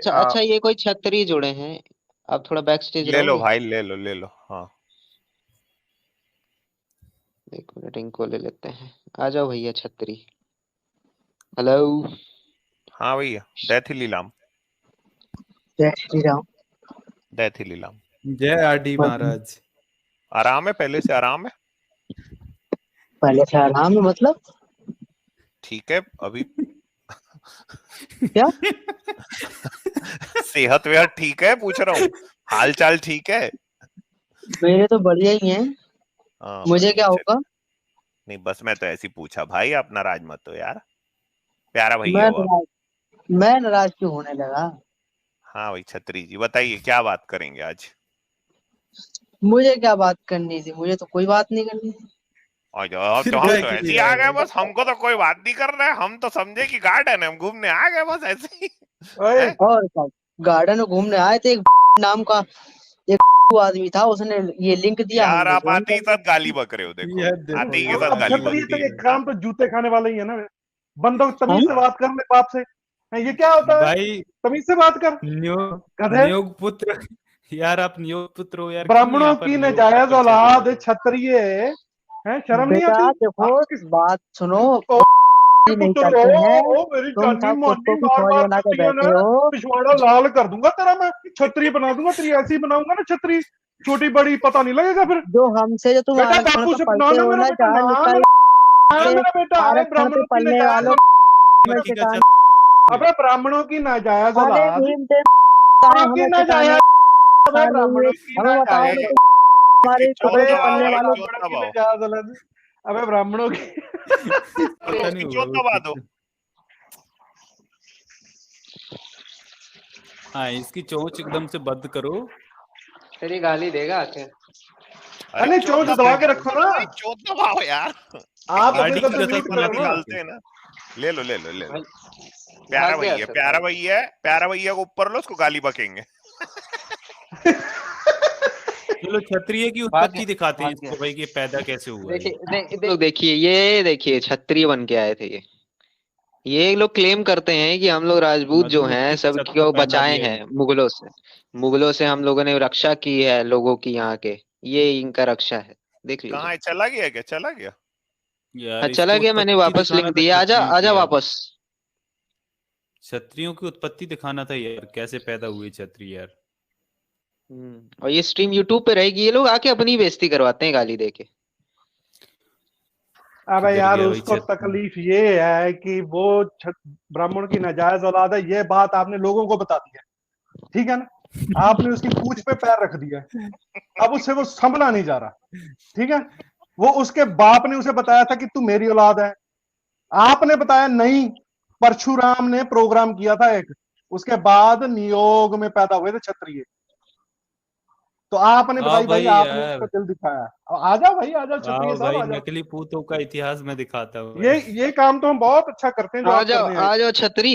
अच्छा अच्छा, ये कोई छतरी जुड़े हैं। आप थोड़ा बैक स्टेज ले लो रहोगे? भाई, ले लो। हाँ एक मिनट, इनको ले लेते हैं। आ जाओ भैया छतरी। हेलो। हाँ भैया, दैथी लीलाम। जय श्री राम। दैथी लीलाम। जय आरडी महाराज। आराम है, पहले से आराम है। पहले से आराम है मतलब ठीक है अभी। क्या? सेहत वेहत ठीक है पूछ रहा हूँ, हाल चाल ठीक है। मेरे तो बढ़िया ही हैं। हाँ मुझे भाई क्या होगा? नहीं बस मैं तो ऐसे ही पूछा भाई, आप नाराज मत हो यार, प्यारा भैया मैं हो आप। नाराज मैं नाराज क्यों होने लगा? हाँ भाई छतरी जी बताइए क्या बात करेंगे आज। मुझे क्या बात करनी थी? मुझे तो कोई बात नहीं करनी थी। और फिर तो हम क्या तो के ऐसे ही लिए आ आए गए भाई? बस, हमको तो कोई बात नहीं कर रहा है, हम तो समझे कि गार्डन है, हम घूमने आ गए बस ऐसे ही। ओए, हैं? और क्या, गार्डन में घूमने आए थे। एक नाम का एक आदमी था, उसने ये लिंक दिया, यार हमने आप ज्वाइन आते ही कर लिया। साथ गाली बक रहे हो, देखो यह आते देखो ही के ये साथ अब गाली देखो छतरी बक तो दी। एक काम तो जूते खाने वाला ही है ना। बंदों को तमीज हम से बात कर ले बाप से। ये क्या होता है? भाई। तमीज से बात कर नियोग गधे। नियोग पुत्र। यार आप नियोग पुत्र हो यार, क्यों ब्राह्मणों यहाँ पर की नियोग का नजायज परिचय दे रहे औलाद हो? क्षत्रिय है, शर्म नहीं बेटा आती देखो, आपको? किस बात सुनो। ओ, ये नहीं पुत्र करते हैं। हो मेरी तुम जानी सब मानी, कुत्तों की मार फौज मार बना कर के दिया बैठे ना, हो। पिछवाड़ा लाल कर दूंगा तेरा मैं, छतरी बना दूंगा तेरी, ऐसी बनाऊंगा ना छतरी, छोटी बड़ी पता नहीं लगेगा फिर। जो हमसे जो तुम बेटा आरक्षण बापू पे से पढ़ते ना हो मेरा ना, बेटा, जहाँ ना निकल के मेरा बेटा है आरक्षण पे ब्राह्मणों की पढ़ने नजायज वालों में मती से का कान। अबे ब्राह्मणों की नाजायज अरे औलाद, भीम ते ब्राह्मणों की हमें सिखाने नाजायज, अबे नहीं है। ब्राह्मणों की हमें बताओ नाजायज, कि तुम इसकी हमारे चोट टुकड़े अबे पे दबाओ पलने भाई, वालों। चोट ब्राह्मणों की दबाओ। नाजायज औलाद, अबे ब्राह्मणों की पता नहीं उसकी हुआ चोट वो दबा दो। कुछ। हाँ इसकी चोंच एकदम से बंद करो। फिर ये गाली देगा आके। अरे अरे चोट चोंच दबा दबा के के रखो बोलो ना, भाई, चोट दबाओ यार। आप अपनी आरडी की तरफ से कसम म्यूट गली करो सुनाती ना। है निकालते आपके। हैं ना। ले लो ले लो ले लो। भाई प्यारा भाग गया भैया, सर, प्यारा भाग। भैया है, प्यारा भैया को ऊपर लो, उसको गाली बकेंगे। चलो क्षत्रिय की भाग उत्पत्ति गया, दिखाते हैं भाग गया। इसको भाई, कि पैदा कैसे हुआ है। लोग देखिए, ये देखिए क्षत्रिय बन के आए थे ये लोग क्लेम करते हैं कि हम लोग राजपूत जो हैं मधुमक्खी का सब छत्र को पहना बचाए दिया हैं है। मुगलों से हम लोगों ने रक्षा की है लोगों की यहाँ के। ये इनका रक्षा है, देख कहाँ लीजिए। है, चला गया क्या, चला गया? हाँ यार चला इसको गया, मैंने उत्पत्ति वापस दिखाना लिंक था दिया। आजा क्षत्रियों आजा की यार। वापस। क्षत्रियों की उत्पत्ति दिखाना था यार, कैसे पैदा हुए क्षत्रिय यार। और ये स्ट्रीम यूट्यूब पे रहेगी, ये लोग आके अपनी बेइज्जती करवाते हैं गाली देके। अबे किधर यार गया भाई उसको क्षत्रिय? तकलीफ ये है कि वो ब्राह्मण की नाजायज औलाद है, ये बात आपने लोगों को बता दी है, ठीक है ना? आपने उसकी पूंछ पे पैर रख दिया है। अब उससे वो संभला नहीं जा रहा, ठीक है? वो उसके बाप ने उसे बताया था कि तू मेरी औलाद है, आपने बताया नहीं। परशुराम ने प्रोग्राम किया था एक, उसके बाद नियोग में पैदा हुए थे क्षत्रिय। तो आपने आओ बताई भाई, भाई आपने यार, उसका दिल दिखाया। आ जाओ भाई, आ जाओ क्षत्रिय आओ साहब, भाई, आ जाओ। नकली पूतों का इतिहास मैं दिखाता हूँ ये भाई। ये काम तो हम बहुत अच्छा करते हैं जो आप करने आए। आ जाओ छतरी।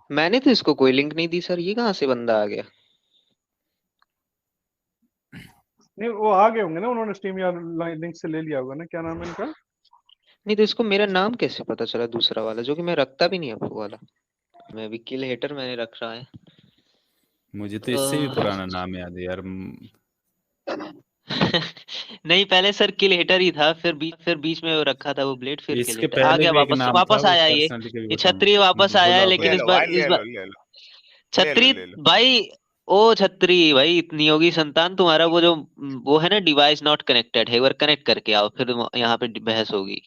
मैंने तो इसको कोई लिंक नहीं दी सर, ये कहाँ से बंदा आ गया? नहीं वो आ गए होंगे ना, उन्होंने स्टीम या लिंक से ले लिया होगा ना, क्या नाम है इनका? नहीं तो इसको मेरा नाम कैसे पता चला दूसरा वाला, जो कि मैं रखता भी नहीं है वो वाला। मैं भी किल हेटर मैंने रख रहा है। मुझे तो इससे भी पुराना नाम याद है यार। नहीं पहले सर किल हेटर ही था, फिर बीच में वो रखा था वो ब्लेड, फिर किल इसके हेटर आ पहले गया भी एक वापस, नाम था, वापस वो आया पर्सनली कभी ये बताऊंगा। छतरी वापस आया है, बोलो लेकिन भाई। इस लो बार भाई, ले लो ले लो ले लो छतरी ले लो। भाई। ओ छतरी भाई, इतनी होगी संतान तुम्हारा, वो जो वो है ना डिवाइस नॉट कनेक्टेड है, एक बार कनेक्ट करके आओ, फिर यहाँ पे बहस होगी।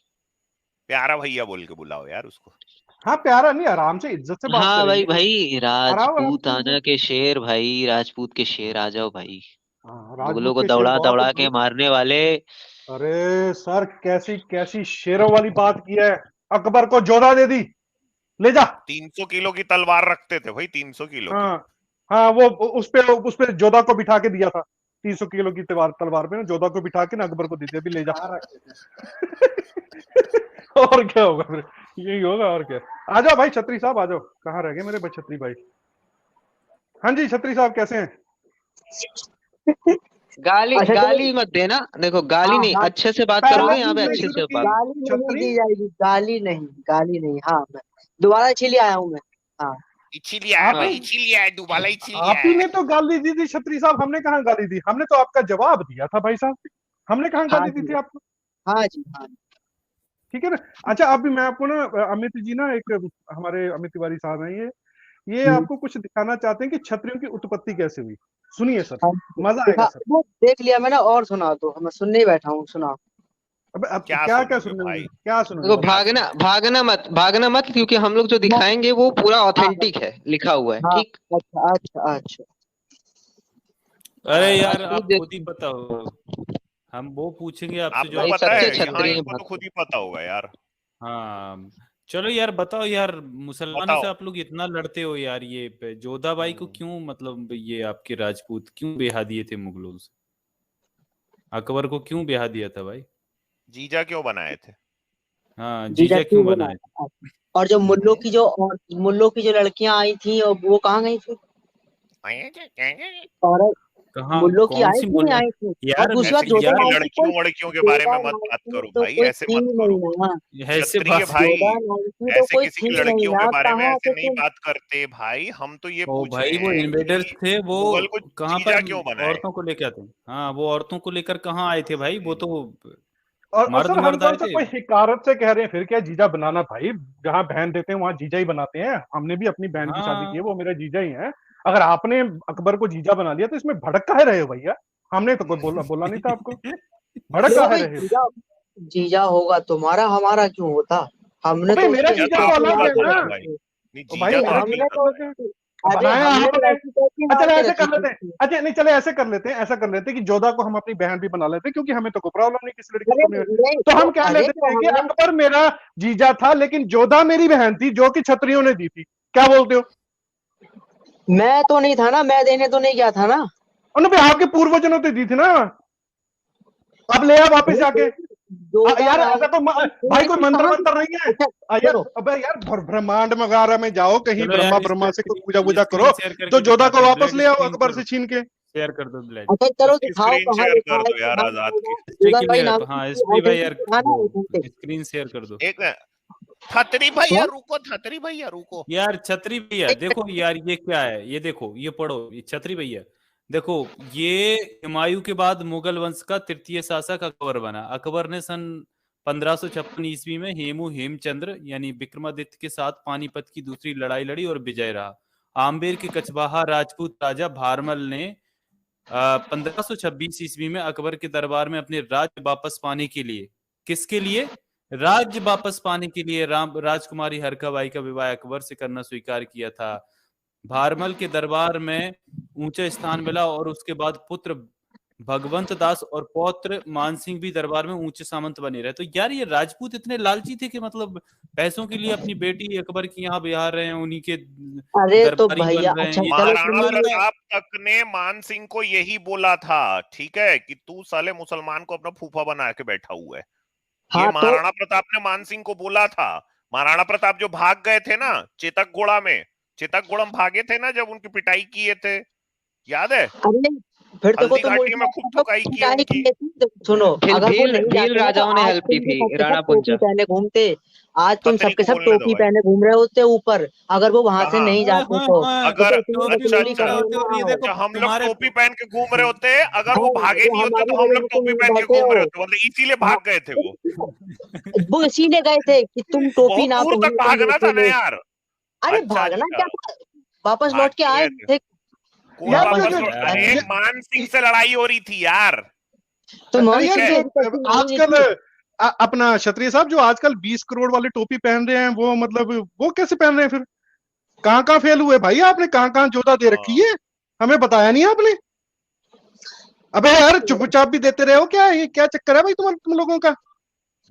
प्यारा भैया बोल के बुलाओ यार उसको। हाँ प्यारा नहीं, आराम से इज्जत से बात हाँ भाई करेंगे। भाई, आराम से राजपूताना के शेर भाई, राजपूत के शेर आ जाओ भाई। हाँ, मुगलों राजपूत को के शेर दौड़ा बहुत है दौड़ा भाई। के मारने वाले। अरे सर, कैसी कैसी शेरों वाली बात की है। अकबर को जोधा दे दी, ले जा। 300 किलो की तलवार रखते थे भाई, 300 किलो की। हाँ हाँ, वो उस पे जोधा को बिठा के दिया था। 300 किलो की तलवार तलवार पे ना जोधा को बिठा के ना अकबर को दी थी, अभी ले जा। और क्या होगा फिर, यही होगा और क्या। आ जाओ भाई छत्री साहब, आ जाओ। कहाँ रह गए मेरे भाई छत्री भाई? हाँ जी छत्री साहब, कैसे हैं? गाली अच्छा चलो। गाली मत देना, देखो गाली हाँ नहीं, हाँ, अच्छे से बात पहले करोगे यहाँ गाली पे, से अच्छे नहीं, शुरू से की बात। गाली नहीं छत्री। दी जाएगी, गाली नहीं, गाली नहीं। हाँ मैं दोबारा इसीलिए आया हूँ मैं। हाँ इसीलिए आया भाई, आप- इसीलिए आया दुबाला, इसीलिए आप ही आया। ने तो गाली दी थी छत्री साहब, हमने कहाँ गाली दी? हमने तो आपका जवाब दिया था भाई साहब, हमने कहाँ हाँ गाली दी जी, थी आपको? हाँ जी, हाँ जी। ठीक है ना। अच्छा अभी मैं आपको ना अमित जी ना, एक हमारे अमित तिवारी साहब हैं, ये आपको कुछ दिखाना चाहते हैं कि छतरियों की उत्पत्ति कैसे हुई। सुनिए सर, हाँ, मजा आएगा सर। वो देख लिया मैंने, और सुना दो, मैं सुनने ही बैठा हूँ, सुना। अब क्या क्या सुनोगे सुनने भाई? में, क्या सुनोगे देखो, बताओ? भागना भागना मत, क्योंकि हम लोग जो दिखाएंगे वो पूरा ऑथेंटिक है, लिखा हुआ है, हाँ, ठीक। अच्छा अच्छा अच्छा। अरे यार राजपूत आप खुद ही पता हो, हम वो पूछेंगे आपसे जो आपको भाई, आप पता सच्चे है? कहेंगे यहाँ क्षत्रिय हम। इनको तो खुद ही पता होगा यार। हाँ चलो यार बताओ यार, मुसलमानों से बताओ। आप लोग इतना लड़ते हो यार, ये जोधाबाई को क्यों, मतलब ये आपके राजपूत क्यों ब्याह दिए थे मुगलों से? अकबर को क्यों ब्याह दिया था भाई? जीजा क्यों बनाए थे? हाँ जीजा जीजा क्यों क्यों बना? बनाए थे? और जो मुल्लों की जो लड़कियां आई थी, और वो कहाँ गई थी? और कहाँ, मुल्लों की कौन आई सी थी, नहीं मुल्ला? आई थी? और यार दूसरी बात, ऐसे जोधा किसी की नाम की कोई, लड़कियों वड़कियों के बारे में जोधा मत नाम बात की करो तो भाई, कोई ऐसे थी मत नहीं करो। ना। ऐसे क्षत्रिय बात। भाई जोधा नाम की तो ऐसे कोई किसी थी की नहीं लड़कियों के ना, बारे में कहाँ ऐसे से नहीं तुम। बात करते भाई। हम तो ये ओ पूछ भाई रहे वो हैं इन्वेडर्स कि थे वो, मुगल को कहाँ जीजा पर क्यों बनाए? औरतों को लेकर आते? हाँ वो औरतों को लेकर कहाँ आए थे भाई? वो तो और मर्द सर हम मर्द कौन आए सा थे। कोई हिकारत से कह रहे हैं फिर क्या जीजा बनाना? भाई जहाँ बहन देते हैं वहां जीजा ही बनाते हैं। हमने भी अपनी बहन की शादी की है, हाँ वो मेरा जीजा ही है। अगर आपने अकबर को जीजा बना लिया तो इसमें भड़क काहे रहे हो भैया? हमने तो कोई बोला नहीं था आपको, भड़क देखो काहे भाई, रहे हो? जीजा जीजा होगा तुम्हारा, हमारा क्यों होता? हमने अबे तो मेरा उसकी जीजा ऐसी तो जीजा तो टोपी आपकी अलग लगा है बात के कर ना। रहा हूँ रखी भाई। थी। नहीं, ओ भाई जीजा तो नहीं, आपकी हमने कर तो, रहा है। अरे बनाया हमने तो आपने। ऐसी टोपी अच्छा मार के ऐसे कर रखी लेते हैं, थी। अच्छा नहीं चले ऐसे कर लेते हैं, ऐसा कर लेते हैं कि जोधा को हम अपनी बहन भी बना लेते हैं, क्योंकि हमें तो कोई प्रॉब्लम नहीं किसी लड़की को अरे अपनी। नहीं तो तो, हम कह अरे लेते तो हैं कि हमने, अकबर मेरा जीजा था लेकिन जोधा मेरी बहन थी, जो कि क्षत्रियों ने दी थी। क्या बोलते हो? मैं तो नहीं था ना, मैं देने तो नहीं गया था ना। उन्होंने आपके पूर्वजों ने दी थी ना। अब ले आ वापस भाई जाके। जोधा यार नाम ऐसा तो की भाई कोई लड़की मंत्र कहाँ मंत्र थी? नहीं है। अच्छा यार सुनो, अबे यार ब्रह्मांड वगैरह में जाओ कहीं, चलो ब्रह्मा यार इस ब्रह्मा पे से कुछ पूजा स्क्रीन वूजा करो, स्क्रीन शेयर तो करके जोधा दिखाते को हैं, वापस ब्लड ले आओ स्क्रीन अकबर शेयर, से छीन के। शेयर कर दो ब्लड। अच्छा चलो उसकी दिखाओ स्क्रीन कहाँ शेयर लिखा कर है दो कि यार भाई आजाद की। जोधा बाई क्लियर, नाम हाँ की एसपी भाई यार, आइडेंटिटी दिखाना वो है। स्क्रीन शेयर कर दो। एक खत्री भैया हाँ? रुको, खत्री भैया रुको। यार छतरी भैया देखो यार, ये क्या है, ये देखो, ये पढ़ो, ये छतरी भैया देखो, ये हुमायूं के बाद मुगल वंश का तृतीय शासक अकबर बना। अकबर ने सन 1556 ईस्वी में हेमचंद्र यानी विक्रमादित्य के साथ पानीपत की दूसरी लड़ाई लड़ी और विजय रहा। आम्बेर के कचवाहा राजपूत राजा भारमल ने 1526 ईस्वी में अकबर के दरबार में अपने राज्य वापस पाने के लिए, किसके लिए? राज्य वापस पाने के लिए राजकुमारी हरकाबाई का विवाह अकबर से करना स्वीकार किया था। भारमल के दरबार में ऊंचा स्थान मिला और उसके बाद पुत्र भगवंत दास और पौत्र मानसिंह भी दरबार में ऊंचे सामंत बने रहे। तो यार ये राजपूत इतने लालची थे कि मतलब पैसों के लिए अपनी बेटी अकबर की यहाँ ब्याह रहे हैं, उन्हीं के अरे तो दरबारी भैया, बन रहे हैं। अच्छा ये चलो महाराणा सुनिए, प्रताप तक ने मान सिंह को यही बोला था, ठीक है, कि तू साले मुसलमान को अपना फूफा बना के बैठा हुआ है। ये हाँ तो महाराणा प्रताप ने मान सिंह को बोला था। महाराणा प्रताप जो भाग गए थे ना चेतकगोड़ा में, चेतकगोड़म भागे थे ना जब उनकी पिटाई किए थे, याद है? अरे फिर देखो हल्दी तुम घाटी उल्टा में खूब ठुकाई की है पिटाई उनकी। किए थे। सुनो, अगर वो नहीं भील जाते ना तो राजाओं ने आज हेल्प की तुम भी थी, सबके राणा सब टोपी कुंचा। पहने घूमते। आज तुम खत्री सबके को सब बोलने दो टोपी भाई। पहने घूम रहे होते ऊपर, अगर वो वहां से कहाँ? नहीं जाते तो। अगर तो इतनी अच्छा बिचौली अच्छा करने होते, ना और ये आओ। देखो अच्छा हम लोग तुम्हारे टोपी पहन के घूम रहे होते, अगर वो हाँ, भागे ये नहीं होते हमारी तो हम वजह लोग से टोपी तुम पहन के बैठे घूम रहे हो। होते, मतलब इसीलिए हाँ, भाग गए थे वो। वो इसीलिए गए थे कि तुम टोपी बहुत ना दूर तक पहनो, तुम भागना था बैठे ना हो। यार। अरे अच्छा भागना अच्छा, क्या था, वापस भाग लौट के क्यों आए गए थे? थे। कोई यार वापस वापस लौट, अरे अरे मान सिंह से लड़ाई हो रही थी यार। तो अरे मान यार सिंह है। की जो ऐसी कैसी नहीं आजकल थी। अपना क्षत्रिय साहब जो आजकल 20 करोड़ वाली टोपी पहन रहे हैं, वो मतलब वो कैसे पहन रहे हैं फिर? कहाँ कहाँ फेल हुए भाई आपने? कहाँ कहाँ जोधा दे रखी है? हमें बताया नहीं आपने। अबे यार चुपचाप भी देते रहे हो क्या? ये क्या चक्कर है भाई तुम लोगों का?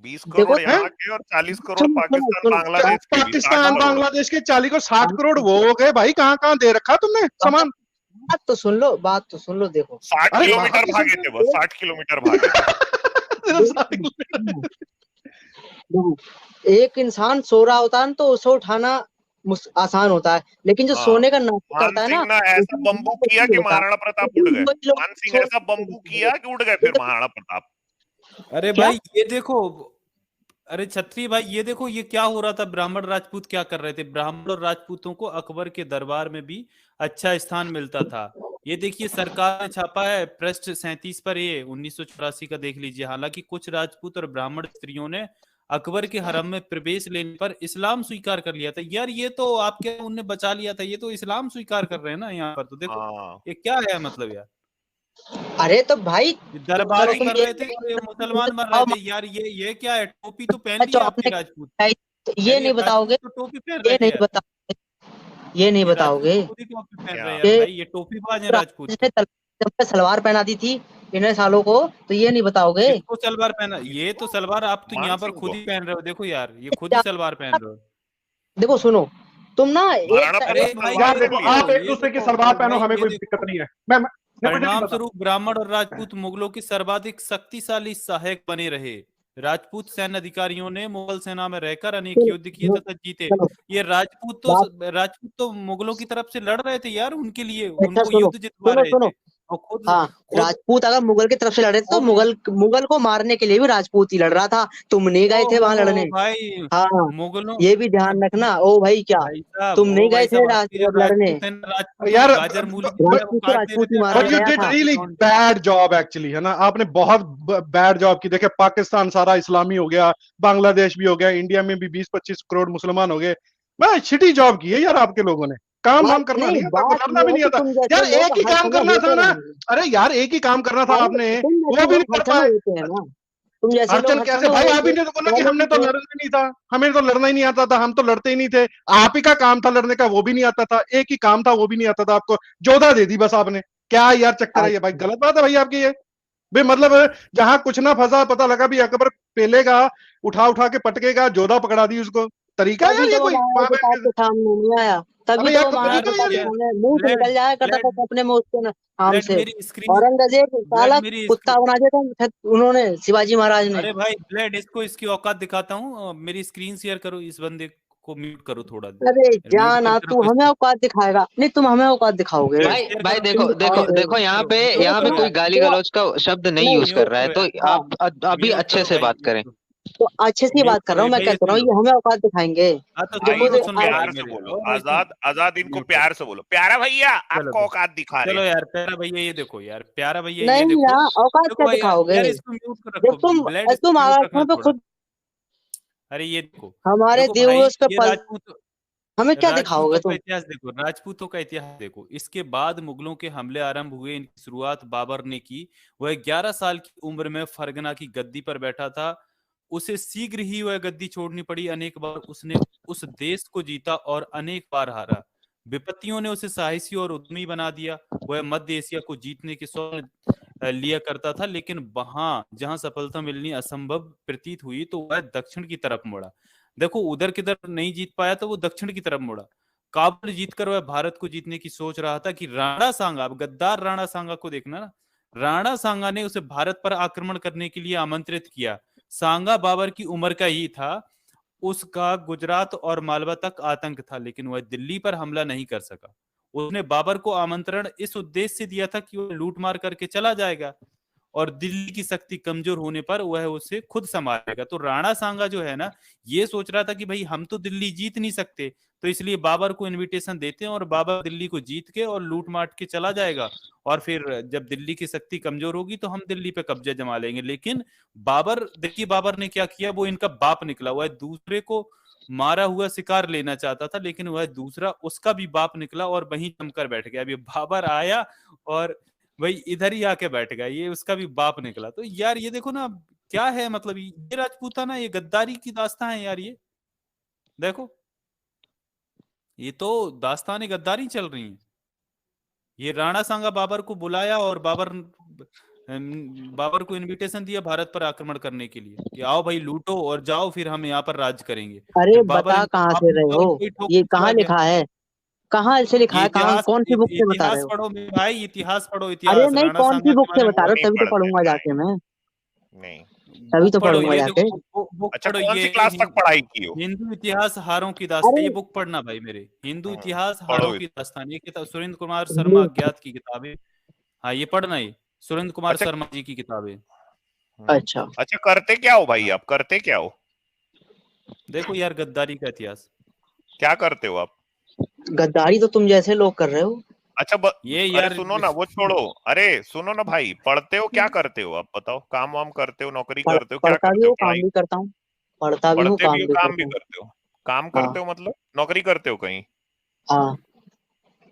20 देखो करोड़ यहाँ के और 40 करोड़ सुनो सुनो पाकिस्तान सुनो, बांग्लादेश के भी, 60 पाकिस्तान करोड़ बांग्लादेश के 40 को 60 करोड़ वो हो गए भाई। कहाँ कहाँ दे रखा तुमने सामान? बात तो सुन लो, बात तो सुन लो। देखो 60 अरे किलोमीटर बात तो भागे थे, बस 60 किलोमीटर भागे थे। सिर्फ 60 किलोमीटर। देखो, एक इंसान सो रहा होता है ना, तो उसे उठाना आसान होता है, लेकिन जो हाँ, सोने का नाटक मान करता है सिंह ना, ने ऐसा उसमें बम्बू बहुत किया मुश्किल कि होता है। महाराणा प्रताप उड़ लेकिन गए। वही लोग मान सिंह ऐसा बम्बू सोचते किया कि उड़ गए फिर हैं। महाराणा प्रताप। अरे क्या? भाई ये देखो, अरे छत्री भाई ये देखो ये क्या हो रहा था, ब्राह्मण राजपूत क्या कर रहे थे, ब्राह्मण और राजपूतों को अकबर के दरबार में भी अच्छा स्थान मिलता था। ये देखिए सरकार ने छापा है पृष्ठ 37 पर, ये 1984 का देख लीजिए। हालांकि कुछ राजपूत और ब्राह्मण स्त्रियों ने अकबर के हरम में प्रवेश लेने पर इस्लाम स्वीकार कर लिया था। यार ये तो आपके उनने बचा लिया था, ये तो इस्लाम स्वीकार कर रहे हैं ना यहाँ पर। तो देखो हाँ ये क्या है मतलब यार, अरे तो भाई दरबारी तुम कर ये रहे थे तो ये मुसलमान मर रहे थे। यार ये क्या है, टोपी तो पहन ली तो आपने आपने राजपूत। तो ये यार नहीं राजपूत बताओगे, तो टोपी पहन ये रहे थे नहीं यार। बताओगे, ये नहीं ये राजपूत बताओगे तो खुद ही टोपी पहन क्या? रहे हैं यार कि भाई, ये टोपी बाज है राजपूत जिसने तो। जब सलवार पहना दी थी इन्हें सालों को, तो ये नहीं बताओगे। किसको सलवार पहना, ये तो सलवार आप तो मान यहाँ पर सिंह खुद को? ही पहन रहे हो। देखो यार ये खुद ही सलवार पहन रहे हो। देखो सुनो, तुम ना महाराणा अरे प्रताप भाई सलवार यार ये पहन देखो, लिया? आप देखो, एक ये दूसरे की देखो सलवार पहनो, भाई हमें ये कोई देखो, दिक्कत नहीं है। मैं मुझे नहीं परिणाम पता। स्वरूप ब्राह्मण और राजपूत मुगलों के सर्वाधिक शक्तिशाली सहायक बने रहे। राजपूत सैन्य अधिकारियों ने मुगल सेना में रहकर अनेक चलो युद्ध किए तथा जीते। चलो, ये बात राजपूत तो मुगलों की तरफ से लड़ रहे थे यार, उनके लिए अच्छा उनको सुनो युद्ध जितवा सुनो रहे सुनो। थे। और खुद हाँ, खुद राजपूत अगर मुगल की तरफ से लड़े तो खुद मुगल मुगल को मारने के लिए भी राजपूत ही लड़ रहा था, तुम नहीं गए थे वहां ओहो लड़ने। भाई, हाँ, मुगलों ये भी ध्यान रखना। ओ भाई क्या भाई साहब, तुम नहीं ओ गए भाई थे साहब, आपके जो लड़ने? राजपूत है ना, राजपूतों को यार गाजर मूली की तरह वो राजपूत को काट दे रहे राजपूत ही थे मारा बट यू गया डिड था। Really Rajput. Bad job actually, है ना। आपने बहुत बैड जॉब की। देखिए पाकिस्तान सारा इस्लामी हो गया, बांग्लादेश भी हो गया, इंडिया में भी 20-25 करोड़ मुसलमान हो गए। मैं छिटी जॉब की है यार आपके लोगों ने। काम बात वाम करना नहीं, नहीं आता, बात लड़ना ये भी है नहीं कि आता। तुम यार जैसे लोग एक ही हर काम समय करना था होते ना। रहेंगे। अरे यार एक ही काम करना था अरे आपने, तुम वो जैसे भी नहीं लोग हर कर समय पाए। होते हैं ना, तुम जैसे लोग हलचल हर कैसे समय भाई? आप ही होंगे। ने तो बोला कि पहले हमने भी तो थे। लड़ना नहीं था, हमें तो लड़ना ही नहीं आता था, हम तो लड़ते ही नहीं थे। आप ही का काम था लड़ने का, वो भी नहीं आता था। एक ही काम था, वो भी नहीं आता था आपको। जोधा दे दी बस आपने। क्या यार चक्कर है ये भाई? अच्छा, गलत बात है भाई आपकी ये। भाई मतलब जहां कुछ ना फंसा, पता लगा भी अकबर पेलेगा, उठा उठा के पटकेगा, जोधा पकड़ा दी उसको। तरीका है तभी यार ये तो वो कोई? महाराणा प्रताप के सामने नहीं आया, तभी अबे तो यार वो तो महाराणा यार तरीका है प्रताप यार के ये। सामने मुंह से ब्लड निकल जाया करता था ब्लड अपने मुंह उसके नाम ब्लड से। मेरी स्क्रीन औरंगजेब ब्लड साला मेरी कुत्ता बना दिया था उन्होंने, शिवाजी महाराज ने। अरे भाई ब्लड इसको इसकी औकात दिखाता हूँ। मेरी स्क्रीन शेयर करो, इस बंदे को म्यूट करो थोड़ा अरे देर, म्यूट जाना, करके तू रखो हमें इसको। औकात दिखाएगा? नहीं, तुम हमें औकात दिखाओगे। ब्लड भाई शेयर भाई करो, तुम देखो देखो दिखाओगे। देखो, यहाँ पे देखो यहाँ पे सुनो, कोई गाली तो गलौज का शब्द नहीं नहीं, यूज कर म्यूट रहा है, करो तो यार, हाँ, आप अभी म्यूट अच्छे करो से भाई, बात म्यूट करें। करो, तो अच्छे से म्यूट बात कर करो रहा ये हूँ, मैं भाई, ये कहता सुन हूँ लो। ये हमें औकात दिखाएंगे। हाँ तो जो भाई खुद ये आजाद सुन लो अरे, भाई प्यार से मेरे, बोलो, और भाई सुन आजाद आजाद इनको म्यूट प्यार करो। से बोलो, प्यारा भैया चलो आपको औकात दिखा रहे चलो हैं। यार प्यारा भैया ये देखो, यार प्यारा भैया ये नहीं देखो। यार, औकात देखो क्या भाई यार, दिखाओगे? यार इसको म्यूट कर जब रखो, ब्लड इसको तुम म्यूट रखना आकाशों पे थोड़ा। खुद अरे ये देखो, हमारे देखो दिए हुए भाई उस पे ये पल, राजपूत हमें क्या दिखाओगे राजपूतों का तुम? इतिहास देखो, राजपूतों का इतिहास देखो। इसके बाद मुगलों के हमले आरंभ हुए। इनकी शुरुआत बाबर ने की। वह 11 साल की उम्र में फरगना की गद्दी पर बैठा था। उसे शीघ्र ही वह गद्दी छोड़नी पड़ी। अनेक बार उसने उस देश को जीता और अनेक बार हारा। विपत्तियों ने उसे साहसी और उद्यमी बना दिया। वह मध्य एशिया को जीतने के स्वप्न लिया करता था, लेकिन वहां जहां सफलता मिलनी असंभव प्रतीत हुई तो वह दक्षिण की तरफ मुड़ा। देखो उधर किधर नहीं जीत पाया तो वो दक्षिण की तरफ मुड़ा। काबुल जीतकर वह भारत को जीतने की सोच रहा था कि राणा सांगा, अब गद्दार राणा सांगा को देखना ना, राणा सांगा ने उसे भारत पर आक्रमण करने के लिए आमंत्रित किया। सांगा बाबर की उम्र का ही था। उसका गुजरात और मालवा तक आतंक था, लेकिन वह दिल्ली पर हमला नहीं कर सका। उसने बाबर को आमंत्रण इस उद्देश्य से दिया था कि वह लूट मार करके चला जाएगा और दिल्ली की शक्ति कमजोर होने पर वह उसे खुद संभालेगा। तो राणा सांगा जो है ना, ये सोच रहा था कि भाई हम तो दिल्ली जीत नहीं सकते, तो इसलिए बाबर को इनविटेशन देते हैं और बाबर दिल्ली को जीत के और लूट मार के चला जाएगा। और फिर जब दिल्ली की शक्ति कमजोर होगी तो हम दिल्ली पे कब्जा जमा लेंगे। लेकिन बाबर, देखिए बाबर ने क्या किया, वो इनका बाप निकला। वह दूसरे को मारा हुआ शिकार लेना चाहता था, लेकिन वह दूसरा उसका भी बाप निकला और वहीं जमकर बैठ गया। अभी बाबर आया और भाई इधर ही आके बैठ गया, ये उसका भी बाप निकला। तो यार ये देखो ना क्या है, मतलब ये राजपूताना, ये गद्दारी की दास्तां है यार। ये देखो, ये तो दास्तान गद्दारी चल रही है। ये राणा सांगा बाबर को बुलाया और बाबर को इनविटेशन दिया भारत पर आक्रमण करने के लिए कि आओ भाई लूटो और जाओ, फिर हम यहाँ पर राज करेंगे। अरे फिर बाबर बता कहाँ से रहे बाबर हो? को ही ठोक ये के चला कहाँ गया। लिखा है? कहाँ से लिखा ये है? कहाँ, कौन सी बुक से बता रहे इतिहास हो? पढ़ो मेरे भाई, इतिहास पढ़ो, अरे इतिहास नहीं, राणा कौन सी सांगा बुक के से बारे में। बता वो रहे नहीं हो? तभी तो पढ़ते पढ़ूंगा जाके मैं, नहीं। तभी तो बुक पढ़ो, पढ़ूंगा ये जाके। देखो बुक अच्छा पढ़ो, कौन सी ये क्लास तक पढ़ाई की हो? हिंदू इतिहास हारों की दास्तान, अरे ये बुक पढ़ना भाई मेरे, हिंदू इतिहास पढ़ो हारों की इसको। दास्तान, ये किताब सुरेंद्र कुमार शर्मा अज्ञात की किताब है। हाँ ये पढ़ना, ये सुरेंद्र कुमार अच्छा शर्मा जी की किताब है। अच्छा, अच्छा करते क्या हो भाई, आप करते क्या हो? देखो यार गद्दारी का इतिहास। क्या करते हो आप? गद्दारी तो तुम जैसे लोग कर रहे हो। अच्छा ये अरे यार सुनो ना, वो छोड़ो, अरे सुनो ना भाई, पढ़ते हो, क्या करते हो आप बताओ? काम वाम करते हो, नौकरी करते हो, क्या पढ़ता भी करते हो? हूँ, काम पढ़ाई भी करता हूँ। पढ़ता भी हूँ, पढ़ते भी काम हो, भी काम भी करता हूँ। करते हो? काम हाँ करते हो मतलब नौकरी करते हो कहीं? हाँ।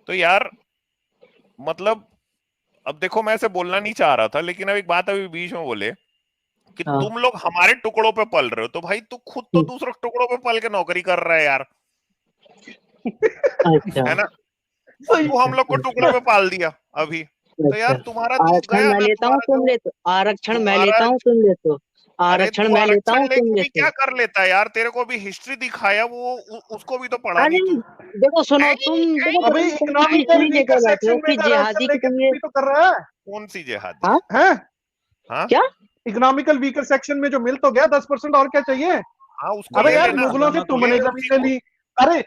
तो यार मतलब अब देखो, मैं ऐसे बोलना नहीं चाह रहा था, लेकिन अब एक बात अभी बीच में बोले कि हाँ। तुम लोग हमारे टुकड़ों पे पल रहे हो, तो भाई तू खुद तो दूसरे टुकड़ों पे पल के नौकरी कर रहा है यार, अच्छा है ना? तू हम लोग को टुकड़ों पे पाल दिया अभी, तो अच्छा। यार तुम्हारा तो आरक्षण गया मैं ना, लेता हूँ, तुम्हारा तुम जो लेते हो। आरक्षण मैं तुम्हारा लेता हूँ, तुम लेते हो। अरे आरक्षण तू मैं लेता आरक्षण हूँ, तुम लेके भी लेते क्या हो। कर लेता है यार? तेरे को भी हिस्ट्री दिखाया, वो उसको भी तो पढ़ा अरे नहीं तू। देखो सुनो, देखो अभी तुम इकोनॉमिकल हिस्ट्री लेके वीकर बैठे हो सेक्शन में कि अगर आरक्षण जिहादी की लेके तुम तुम ये। भी तो कर रहा है। कौन सी जिहादी? हाँ हैं? हाँ क्या? इकोनॉमिकल वीकर सेक्शन में जो मिल तो गया 10%, और क्या चाहिए? हाँ, उसको अबे ले यार लेना, मुगलों से तुमने ले जमीनें उसी को। ली। अरे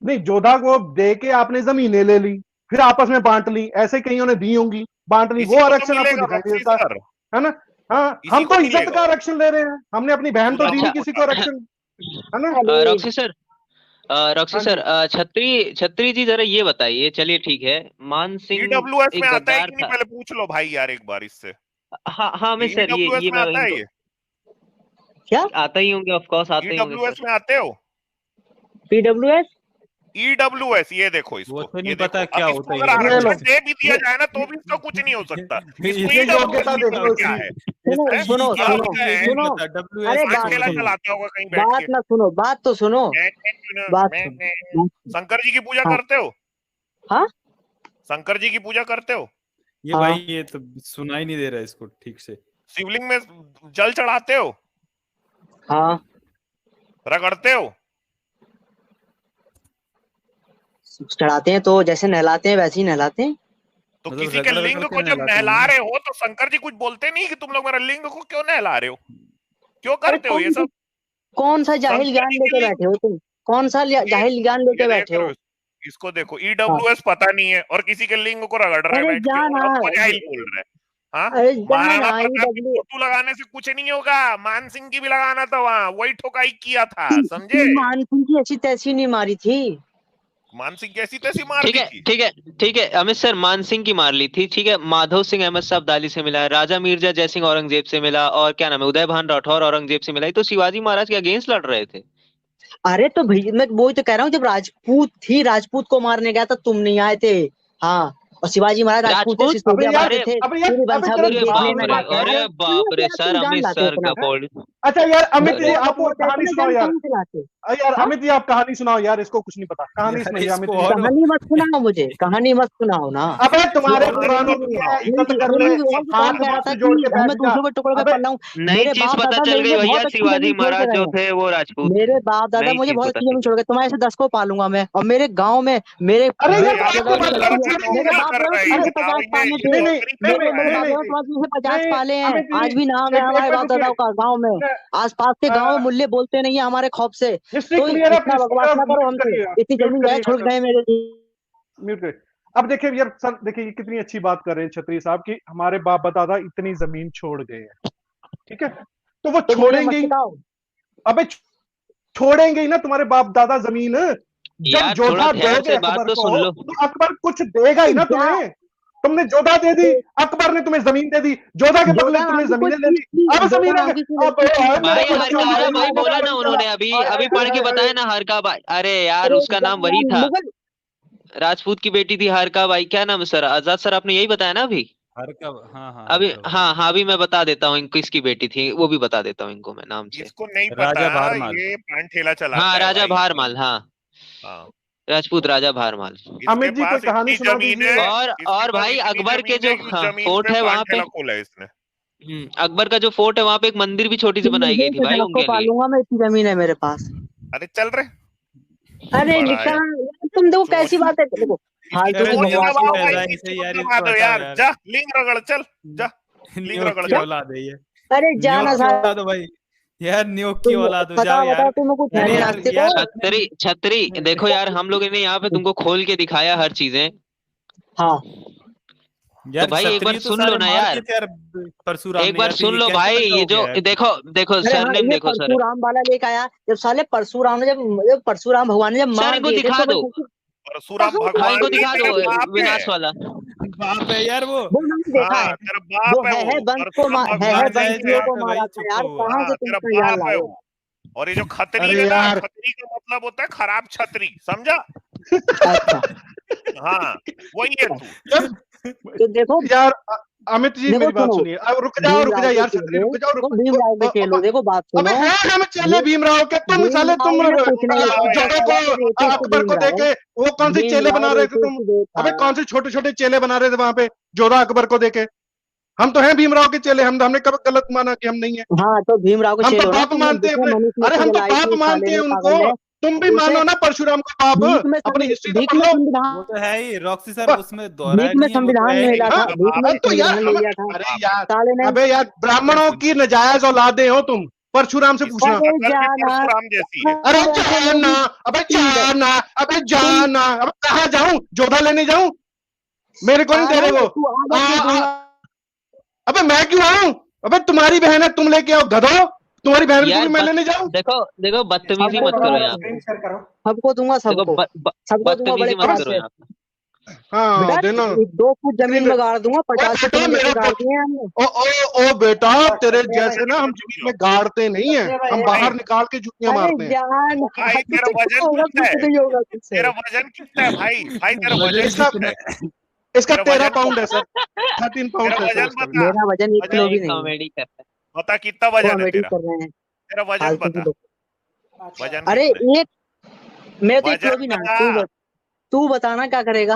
नहीं, जोधा को दे के आपने जमीनें ले ली, फिर आपस में बांट ली, ऐसे कईयों ने दी होंगी, बांट ली, इसी वो को तो आरक्षण आपको मिलेगा दिखाई रॉक्सी देता सर, है ना? हाँ, इसी हम को तो इज्जत मिलेगा। का आरक्षण ले रहे हैं, हमने अपनी बहन तो दी अच्छा नहीं किसी को आरक्षण, है ना? अरे रॉक्सी सर, रॉक्सी हाँ सर, जी। छत्री छत्री जी जरा ये बताइए, चलिए ठीक है, मान सिंह ईडब्ल्यूएस में एक आता है गद्दार कि नहीं, था। पहले पूछ लो भाई यार एक बार इससे। हाँ हाँ मैं सर, ईडब्ल्यूएस ये में मैं आता है इनको ये? क्या? आता ही होंगे, ऑफ कोर्स आते ही होंगे ईडब्ल्यूएस सर। में आते हो? PWS? ईडब्ल्यूएस, ये देखो वो इसको, तो नहीं ये पता देखो, क्या अब होता इसको है अगर ये लो, आरक्षण दे भी दिया ये जाए ना तो भी इसका कुछ नहीं हो सकता। इसको ये ईडब्ल्यूएस योग्यता देख लो क्या इसकी। है? सुनो हैं? सुनो क्या सुनो होता है? सुनो। अरे क्या बात खेला सुनो, चलाता होगा कहीं बैठ बात के? ना सुनो, बात तो सुनो, बात सुनो। शंकर जी की पूजा हाँ करते हो? हाँ शंकर जी की पूजा करते हो? ये हाँ। भाई ये तो सुनाई नहीं दे रहा है इसको ठीक से। शिवलिंग में जल चढ़ाते हो? हाँ रगड़ते हो? चढ़ाते हैं, तो जैसे नहलाते हैं वैसे ही नहलाते हैं। तो मतलब किसी के रगड़ लिंग रगड़ को के जब नहलाते नहला होंगे। रहे हो तो शंकर जी कुछ बोलते नहीं कि तुम लोग मेरा लिंग को क्यों नहला रहे हो? क्यों अरे करते हो ये सब? कौन सा जाहिल शंकर ज्ञान जी के लेके लिंग, बैठे हो तुम? कौन सा ये जाहिल ज्ञान ये लेके देख बैठे रहे हो? हो, इसको देखो, हाँ। ईडब्ल्यूएस पता नहीं है और किसी के लिंग को रगड़ रहा है अरे बैठ के, जान, और हाँ, हमको जाहिल बोल रहा है। हाँ, अरे जान महाराणा प्रताप की IW। फोटो लगाने से कुछ नहीं होगा, मान सिंह की भी लगाना था वहां, वही ठोकाई किया था, समझे? मानसिंह की ऐसी तैसी नहीं मारी थी। मान सिंह कैसी तैसी मार ठीक दी है थी। ठीक है ठीक है, अमित सर मान सिंह की मार ली थी, ठीक है, माधव सिंह अहमद साहब दाली से मिला है, राजा मिर्जा जयसिंह औरंगजेब से मिला, और क्या नाम है, उदय भान राठौर औरंगजेब से मिला, ये तो शिवाजी महाराज के अगेंस्ट लड़ रहे थे। अरे तो भैया मैं वही तो कह रहा हूँ, जब राजपूत थी, राजपूत को मारने गया था, तुम नहीं आए थे। हाँ, और शिवाजी महाराज राजपूत थे, राजपूत? अबे सिसोदिया यार, बांटे थे, अबे यार, पूरी अबे चलो वंशावली अरे देखने बात बाप में रे, बात गए अरे थे। बाप रे यार सर, तुम जान अमित लाते हो सर का इतना। पॉल। अच्छा यार अमित जी, देखो आप देखो होता है, कहानी इतना सुनाओ जान यार। कौन चलाते? अरे यार हाँ? अमित जी, आप कहानी सुनाओ यार, इसको कुछ नहीं पता, कहानी यार सुनाइए अमित इसको जी। और कहानी मत सुनाओ मुझे, कहानी मत सुनाओ ना। अबे तुम्हारे ये पुरानों नहीं की है, है, इज्जत नहीं कर ले, नहीं, वो कौन हाथ कह रहा था से जोड़ कि के मैं बैठ जा। दूसरों के टुकड़ों पे अबे पल रहा हूँ? नई मेरे चीज बाप पता दादा चल मेरे गई लिए भैया, बहुत अच्छी शिवाजी जमीन छोड़ के महाराज गए जो हैं। थे वो राजपूत थे। मेरे बाप दादा नई मुझे चीज बहुत पता अच्छी चल जमीन गई। छोड़ गए, तुम्हारे से 10 को पालूंगा मैं, और मेरे गांव में मेरे अरे मेरे यार बाप यार एक दादा तुम ने बात लड़की बताओ, है, लड़की मेरे क्या बाप कर दादा रहे हैं, तुम्हारे ये से बताओ, 50 पाले ये थे। नहीं नहीं नौकरी नहीं मेरे कर मेरे रहे नहीं बाप हैं? नहीं दादा तुम्हारे से 50 नहीं, पाले हैं, अमित जी, आज भी नाम है एक हमारे मिनट बाप दादाओं का गाँव में। आसपास के गाँव में मूल्य बोलते नहीं है हमारे खौफ से। हिस्ट्री तो क्लियर है, इतना इसको बकवास ना करो म्यूट हमसे, करिएगा, इतनी म्यूट जमीन जाए छोड़ करिएगा के सर, गए मेरे लिए। म्यूट करिए। अब देखिए यार सर, देखिए ये कितनी अच्छी बात कर रहे हैं छत्री साहब की, हमारे बाप दादा इतनी जमीन छोड़ गए हैं, ठीक है, तो वो तो मुझे मत छोड़ेंगे ही। सिखाओ। अबे छोड़ेंगे ही ना तुम्हारे बाप दादा जमीन। जब यार थोड़ा जोधा ध्यान दोगे से बात अकबर तो को, सुन लो। तो अकबर कुछ देगा ही ना क्या तुम्हें। तुमने जोधा दे दी, अकबर ने तुम्हें जमीन दे दी, जोधा के बदले जोधा नाम तुमने की कोई जमीनें ले चीज ली। थी? अब जोधा जमीनें नाम की कोई अब लड़की थी? मेरे भाई हर बच्चों, का, अरे भाई भाई मेरा बोला ना बच्चा, उन्होंने, अभी हाय अभी हाय पढ़ हाय के हाय बताया हाय। ना, हर का भाई, अरे यार अरे उसका नाम जोधा वही था, मुगल। राजपूत की बेटी थी हर का भाई, क्या नाम है सर, आजाद सर, आपने यही बताया ना अभी? हर का, हाँ हाँ हर अभी का भाई। हाँ हाँ, अभी मैं बता देता हूँ इनको, किसकी बेटी थी वो भी बता देता हूँ इनको मैं नाम से। इसको नहीं राजा पता, भारमाल। ये पान ठेला हाँ चलाता है राजा भाई। भारमाल, हाँ हाँ, राजपूत राजा भारमाल। इसके अमित जी कोई पास कहानी इतनी सुना जमीन दीजिए। है, इसके और पास भाई इतनी अकबर के जमीन जो, है कि उस हाँ, जमीन फोर्ट पे है पान वहां पे, ठेला खोला है इसने। अकबर का जो फोर्ट है वहां पे एक मंदिर भी छोटी सी बनाई गई थी भाई को उनके लिए। पालूंगा मैं, इतनी जमीन है मेरे पास। अरे चल रहे अरे बड़ा निकाह, यार, यार तुम देखो कैसी चोंच, बात है, देखो इसकी फालतू अरे की चोंच बकवास न्योक्की दबाओ करते भाई, हो। पैदा इसकी इसे चोंच यार, दबा इसको दो हटाओ यार, यार। जा लिंग रगड़, चल जा लिंग रगड़ न्योक्की चल। औलाद है ये, अरे जाना न्योक्की साहब, औलाद हो भाई, यार न्योक्की तुम औलाद हो जाओ बताओ यार। बताओ, तुम्हें कुछ है अरे नहीं यार नास्तिक हो? यार छतरी छतरी, देखो यार हम लोगों ने यहाँ पे तुमको खोल के दिखाया हर चीजें, हाँ यार भाई एक बार क्षत्रिय तो सुन लो सारे ना मार यार, के थे यार परशुराम एक ने, बार यार, तो सुन लो कैसे भाई, ऐसा ये हो जो गया है? देखो देखो अरे हाँ, सरनेम ये देखो सर, परशुराम वाला लेके आया जब साले परशुराम ने जब परशुराम भगवान ने जब सर मार इनको दिए थे दिखा तो दो, भाई परशुराम कहाँ हाँ भगवान इनको नहीं, दिखा तेरा दो बाप विनाश है। वाला। बाप है यार वो। वो मैंने देखा हाँ है, तेरा वो बाप है है वो, वंश को परशुराम है भगवान मर नहीं जाए वंशियों तेरा। को जाए मारा भाई, था चुप यार, हो। कहाँ से हाँ तुम तेरा इतना ज्ञान बाप लाए है हो? वो। और ये जो खत्री अरे है ना, यार खत्री का मतलब होता है खराब छतरी, समझा? अच्छा हाँ वही है तू। यार तो देखो यार अमित जी देखो मेरी बात सुनो, सुनिए, अब रुक भीमराव जाओ के यार, छतरी चेले, रुक जाओ, तो भीमराव के चेलो देखो बात अबे सुनो, हैं हम चेले भीमराव के, तुम साले तुम भीमराव ने पूछने रुक जाओ यार, जोधे लगा एक को मिनट रुक जाओ। अकबर को भीमराव देके वो कौन सी चेले बना रहे थे तुम? देखा अबे कौन से छोटे छोटे चेले बना रहे थे वहां पे जोधा अकबर को देके? हम तो हैं भीमराव के चेले, हमने कब गलत माना कि हम नहीं है? हाँ तो भीमराव के हम तो चेलो ना, बाप तो मानते हैं जिसमें अपने, मनुष्य अरे मुक्ति हम तो जलाई बाप थी मानते साले हैं ने उनको। पागल ने, तुम भी उसे मानो ना परशुराम को बाप, अपनी हिस्ट्री तो भीख पढ़ में लो। संविधान, वो तो है ही, रॉक्सी सर उसमें भीख दोहराया में नहीं है, वो तो संविधान है मिला ही। था, तेरा भीख बाप में अब तो यार संविधान ले हम, लिया था अरे यार, साले ने। अबे यार ब्राह्मणों की नजायज औलादे हो तुम, परशुराम से इसकी पूछना। अरे शक्ल भी जाना, परशुराम जैसी है। अरे वैसे जाना, मेरी अबे ठीक है, जाना, अबे तुम जाना, अब कहाँ जाऊं? जोधा लेने जाऊं? मेरे को नहीं दे आना, रहे वो। तू आना, आ, दे दूंगा। आ, अबे मैं क्यों आऊं? अबे तुम्हारी बहन है, तुम लेके आओ गधो, तुम्हारी बहन को भी यार मैं लेने जाऊं? देखो देखो बदतमीजी सबको मत दूंगा, करो यहाँ पे, सबको दूंगा, देखो सबको सबको दूंगा बड़े बदतमीजी मत प्यार करो से। यहाँ पे। हाँ बेटा देना 2 फुट जमीन स्क्रीन। में गाड़ दूंगा, ओ 50 फुट बेटा में मेरा जमीन गाड़ दिए हैं हमने। ओ बेटा, तेरे जैसे ना हम भी जमीन लो। में गाड़ते नहीं है, हम भाई बाहर निकाल के जुतियां अरे मारते हैं। जान, ओ भाई आज तेरा से वजन क्या होगा, कितना कुछ है? नहीं होगा तुझसे। तेरा वजन कितना है भाई? भाई तेरा वजन इसका कितना है? इसका तेरा 13 वजन पाउंड है बता। सर, 13 पाउंड तेरा है सर वजन इसका। बता। मेरा वजन 1 किलो वजन भी नहीं है, कॉमेडी कर रहा बता कितना वो वजन है कॉमेडी तेरा? कर रहे हैं तेरा वजन फालतू की बता। लोग। वजन अरे कितना है? एक, मैं तो 1 किलो वजन भी ना, बता। तू बताना क्या करेगा।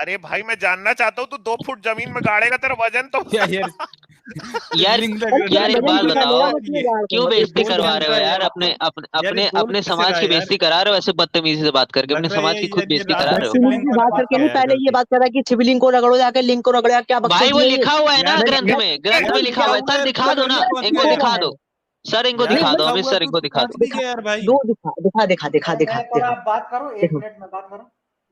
अरे भाई मैं जानना चाहता हूँ, तू 2 फुट जमीन में गाड़ेगा, तेरा वजन तो क्या यार यार लिंग अरे लग तेरा यार एक वजन बात कितना बताओ, लेगा, मैं तुझे गाड़ क्यों दूंगा, बेइज्जती बोल करवा कैसे रहे हो रहा है यार? यार? अपने अपने यार ये अपने बोल अपने कैसे समाज रहा की है यार? बेइज्जती करा रहे हो ऐसे बदतमीजी से बात करके, लग अपने रहा है समाज की खुद ये बेइज्जती करा राजा रहे हो। शिवलिंग शिवलिंग की को बात दबा करके के नहीं, है पहले ये गलती। बात कर रहा है कि शिवलिंग को रगड़ो, जाके लिंग को रगड़ो, क्या भाई बकचोदी वो है ये। लिखा हुआ है ना यार ग्रंथ में, ग्रंथ में लिखा हुआ है, सर दिखा दो ना, इनको लिखा दिखा है, दो, सर इनको यार दिखा दो, लिखा अमित हुआ सर तो इनको दिखा पढ़ दो। लीजिए यार भाई। दो दिखा दिखा दिखा दिखा दिखा मैं देखो, बात करूं, एक देखो। मिनट में बात करूं।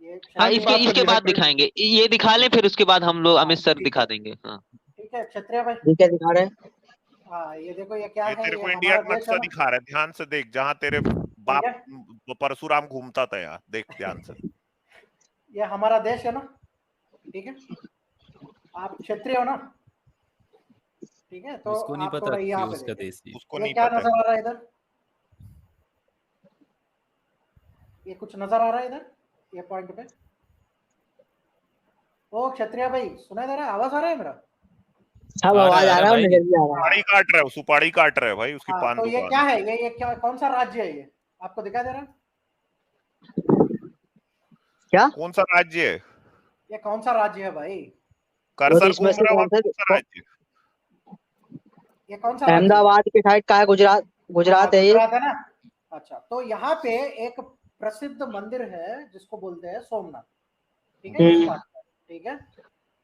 ये हाँ हाँ जी इसके बात इसके करिए बाद दिखाएंगे, ये दिखा लें फिर उसके बाद हम लोग हाँ, अमित सर ठीक दिखा है, देंगे। हाँ ठीक है क्षत्रिय भाई। ये क्या दिखा रहे हैं? हाँ ये देखो, ये क्या ये है, तेरे ये को इंडिया हमारा का देश है नक्शा ना, दिखा रहा है, ध्यान से देख, जहां तेरे ठीक बाप है, परशुराम घूमता था यार, देख ध्यान से। ये हमारा देश है ना, ठीक है, आप क्षत्रिय हो ना, ठीक है, तो उसको नहीं आप पता थोड़ा कि यहाँ पे उसका देखिए, देश ही। उसको ये नहीं क्या पता है। नजर आ रहा है इधर, ये कुछ नजर आ रहा है इधर, ये पॉइंट पे। ओ क्षत्रिय भाई, सुनाई दे रहा है, आवाज आ रहा है मेरा? सब आवाज आ रहा है और भाई। नजर भी आ रहा है। सुपारी काट रहा है, सुपारी काट रहा है भाई, उसकी हाँ पान तो ये दुकान क्या है। है, ये क्या, कौन सा राज्य है ये, आपको दिखाई दे रहा है? क्या कौन सा राज्य है? ये कौन सा राज्य है भाई? वो कर्सर इसमें घूम से रहा है, कौन कौन सा सा, राज्य? ये कौन सा राज्य है? अहमदाबाद के साइड का है, गुजरात, गुजरात है ये। गुजरात है ना। अच्छा, तो यहाँ पे एक प्रसिद्ध मंदिर है जिसको बोलते हैं सोमनाथ, ठीक है, इस पार्ट में, ठीक है।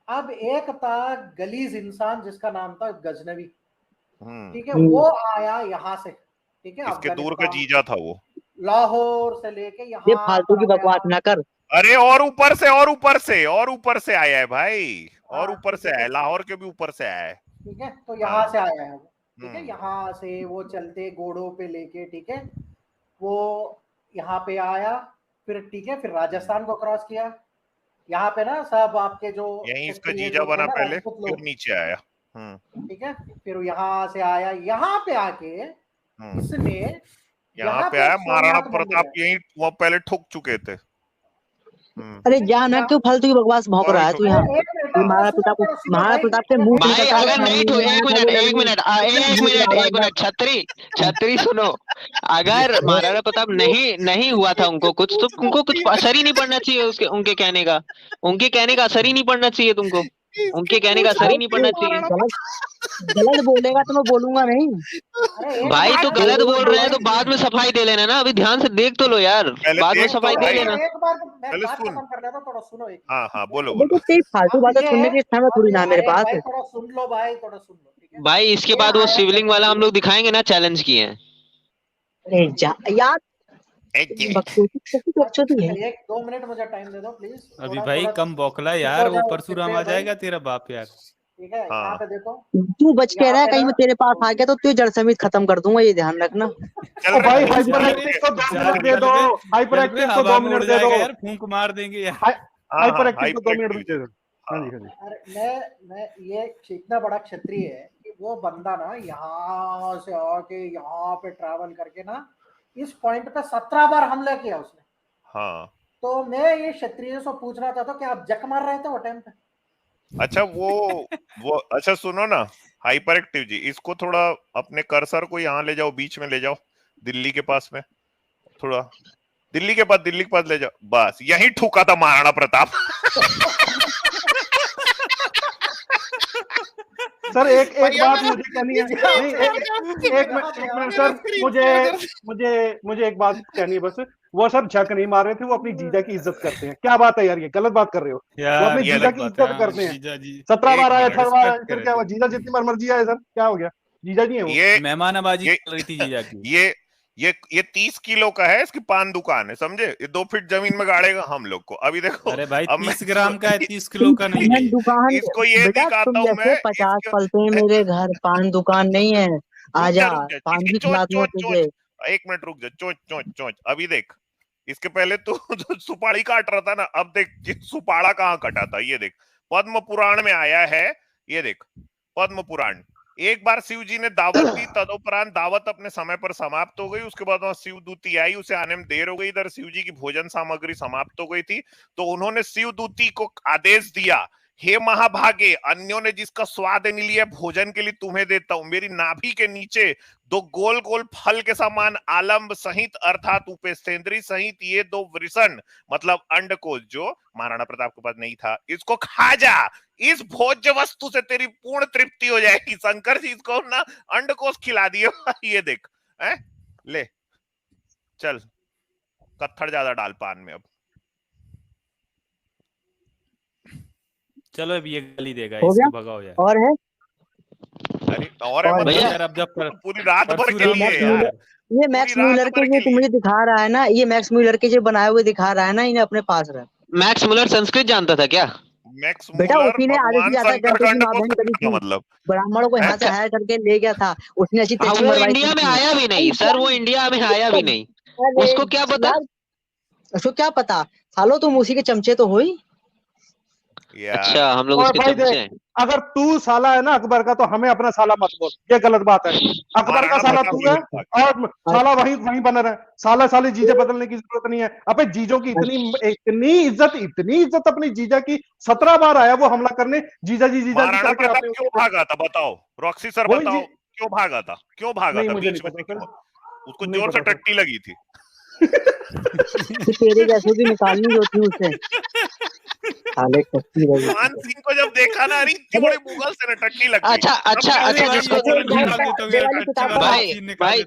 अब एक था गलीज इंसान जिसका नाम था गजनवी, ठीक है, वो आया यहाँ से, ठीक है, इसके दूर का अफगानिस्तान, जीजा था वो। लाहौर से लेके ये यहाँ फालतू की पर बकवास आया। ना कर। अरे और ऊपर से, और ऊपर से, और ऊपर से आया है भाई, और हाँ, ऊपर से आया है, लाहौर के भी ऊपर से आया है। ठीक है, तो यहाँ से आया है वो, ठीक है, हम्म। यहाँ से वो चलते घोड़ों पे लेके, ठीक है, वो यहाँ पे आया, फिर ठीक है, फिर राजस्थान को क्रॉस किया, यहाँ पे ना सब आपके जो यहीं इसका क्षत्रिय जीजा जो थे बना ना, पहले, राजपूत फिर लोग, नीचे आया। ठीक है, फिर यहाँ से आया, यहाँ पे आके इसने यहाँ पे आया, महाराणा सोमनाथ मंदिर प्रताप है। यहीं वो पहले ठुक चुके थे। अरे जाना क्यों फालतू की बकवास भौंक रहा है तू यहाँ? एक मिनट, ये थोड़ा महाराणा सुनो, प्रताप, थोड़ा सुनो महाराणा भाई, प्रताप के मुंह से भाई निकलता अगर नहीं तो एक मिनट एक मिनट छतरी छतरी सुनो, अगर महाराणा प्रताप नहीं हुआ था उनको कुछ, तो उनको कुछ असर ही नहीं पड़ना चाहिए उसके, उनके कहने का, उनके कहने का असर ही नहीं पड़ना चाहिए तुमको, उनके कहने का असर ही नहीं पड़ना चाहिए। गलत बोलेगा तो मैं बोलूंगा नहीं। अरे एक भाई तो बात गलत सुनो, बोल रहे हैं तो बाद में सफाई दे लेना ना, अभी ध्यान से देख तो लो यार, पहले बाद में देख तो सफाई दे भाई। लेना। एक बार मैं पहले बात सुन। खत्म कर लेता हूं, थोड़ा सुनो एक। हाँ बोलो देखो बोलो। तेरी फालतू बातें ये- सुनने के समय थोड़ी ना मेरे अरे पास। भाई थोड़ा सुन लो भाई, थोड़ा सुन लो, ठीक है। भाई इसके ये बाद वो आया शिवलिंग वाला हम गजनवी, लोग दिखाएंगे ना, चैलेंज किए हैं। अरे जा यार, बकचोदी है। एक 2 मिनट मुझे टाइम दे दो प्लीज। अभी भाई कम बौखला यार, वो परशुराम आ जाएगा तेरा बाप यार। ठीक है, यहाँ पे देखो, तू बच के रहा, कहीं मैं तेरे पास आ गया तो तू जड़ समेत खत्म कर दूंगा, ये ध्यान रखना। चल ओ भाई रहे हाइपर एक्टिव को 2 मिनट दे दो, हाइपर एक्टिव को 2 मिनट दे दो यार, फूंक मार देंगे यार। हाइपर एक्टिव को 2 मिनट दे दो। हाँ जी, हाँ जी। अरे मैं ये इतना बड़ा क्षत्रिय है कि वो बंदा ना यहाँ से आके यहाँ पे ट्रैवल करके ना इस पॉइंट पे 17 बार हमला किया उसने। हाँ तो मैं ये क्षत्रिय से पूछना चाहता हूँ कि आप जक मार रहे थे वो टाइम पे? अच्छा वो अच्छा सुनो ना हाइपर एक्टिव जी, इसको थोड़ा अपने कर्सर को यहाँ ले जाओ, बीच में ले जाओ, दिल्ली के पास में, थोड़ा दिल्ली के पास ले जाओ, बस यही ठुका था महाराणा प्रताप। सर एक बात मुझे कहनी है, नहीं एक मिनट सर, मुझे एक बात कहनी है बस। वो सब झक नहीं मार रहे थे, वो अपनी जीजा की इज्जत करते हैं। क्या बात है यार, ये गलत बात कर रहे हो। वो अपनी जीजा की इज्जत करते हैं। 17 बार आया, 18 बार, फिर क्या हुआ? जीजा जितनी बार मर्जी आए सर, क्या हो गया? जीजा जी है वो। ये मेहमानबाजी कर रही थी जीजा की। ये 30 किलो का है, इसकी पान दुकान है, समझे? ये 2 फीट जमीन में गाड़ेगा हम लोग को। अभी देखो, अरे भाई अब 30 ग्राम का है, 30 किलो का नहीं है। दुकान इसको ये दिखाता हूँ मैं, 50 पलते हैं मेरे घर, पान दुकान नहीं है। आजा, पान भी खिला दूंगा तुझे। 1 मिनट रुक जा, चोंच। अभी देख, इसके पहले तू सुपारी काट रहा था ना, अब देख सुपाड़ा कहाँ कटा था। ये देख, पद्म पुराण में आया है, ये देख पद्म पुराण। एक बार शिव जी ने दावत दी, तदुपरांत दावत अपने समय पर समाप्त हो गई। उसके बाद वहां शिव दूती आई, उसे आने में देर हो गई। इधर शिव जी की भोजन सामग्री समाप्त हो गई थी, तो उन्होंने शिव दूती को आदेश दिया, हे महाभागे, अन्यों ने जिसका स्वाद नहीं लिया, भोजन के लिए तुम्हें देता हूं। मेरी नाभि के नीचे 2 गोल गोल फल के समान आलम्ब सहित अर्थात उपेस्तेंद्री सहित ये 2 वृषण मतलब अंडकोश जो महाराणा प्रताप के पास नहीं था, इसको खा जा। इस भोज्य वस्तु से तेरी पूर्ण तृप्ति हो जाएगी। शंकर जी इसको ना अंडकोश खिला दिए। ये देख, है ले, चल कत्थड़ ज्यादा डाल पान में। अब चलो अब ये गाली देगा, हो गया? इसको भगाओ यार। और है? अरे और है और मतलब भैया, यार अब जब पूरी रात भर के परशुराम लिए यार, ये मैक्स म्यूलर के जो तुम मुझे दिखा रहा है ना, ये मैक्स म्यूलर के जो बनाए हुए दिखा रहा है ना, इन्हें अपने पास रख। मैक्स मुलर संस्कृत जानता था क्या? मैक्स बेटा मुलर उसी ने आदेश भगवान दिया था, शंकर गणपति खंड महाभन करी को थी, मतलब ब्राह्मणों को यहाँ से हायर करके ले गया था उसने, ऐसी हाँ, तेजी वो मरवाई इंडिया थी में आया भी नहीं सर, वो इंडिया में आया भी नहीं। अरे उसको क्या पता? यार, उसको क्या पता? सालो तुम उसी के चमचे तो हो ही। अच्छा, हम लोग और उसके भाई चमचे हैं। अगर तू साला है ना अकबर का, तो हमें अपना साला मत बोल, ये गलत बात है। अकबर का साला तू है और साला वहीं बना रहे। साला साले जीजे बदलने की जरूरत नहीं है। अबे जीजों की इतनी इज्जत अपनी जीजा की, 17 बार आया वो हमला करने, जीजा जी महाराणा करके प्रताप आपने क्यों भागा था बताओ, रॉक्सी सर बताओ, क्यों भागा था मुझे बीच में नहीं से? पता, उसको नहीं जोर से पता सर। टट्टी लगी थी। तेरे जैसे भी निकालनी जो थी उसे, साले टट्टी लगी। मान सिंह को जब देखा ना, अरे इतनी बड़ी मुगल से ना टट्टी लग गई। अच्छा, जिसको भाई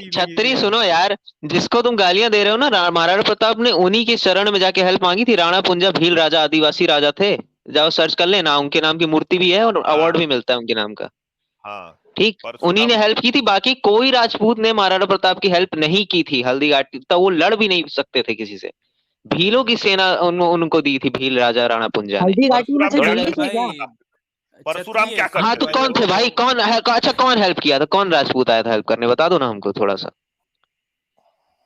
छत्री सुनो यार, जिसको तुम गालियां दे रहे हो ना, महाराणा प्रताप ने उन्हीं के शरण में जाके हेल्प मांगी थी। राणा पुंजा भील राजा आदिवासी राजा थे, जाओ सर्च कर लेना, उनके नाम की मूर्ति भी है और अवार्ड भी मिलता है उनके नाम का। हाँ, ठीक, उन्हीं ने हेल्प की थी, बाकी कोई राजपूत ने महाराणा प्रताप की हेल्प नहीं की थी। हल्दी घाटी तो वो लड़ भी नहीं सकते थे किसी से। भीलों की सेना उनको दी थी, भील राजा राणा पुंजा ने। हल्दी घाटी में से दिल्ली से क्या? परशुराम क्या करते हाँ तो कौन थे भाई, अच्छा कौन हेल्प किया था, कौन राजपूत आया था हेल्प करने, बता दो ना हमको थोड़ा सा।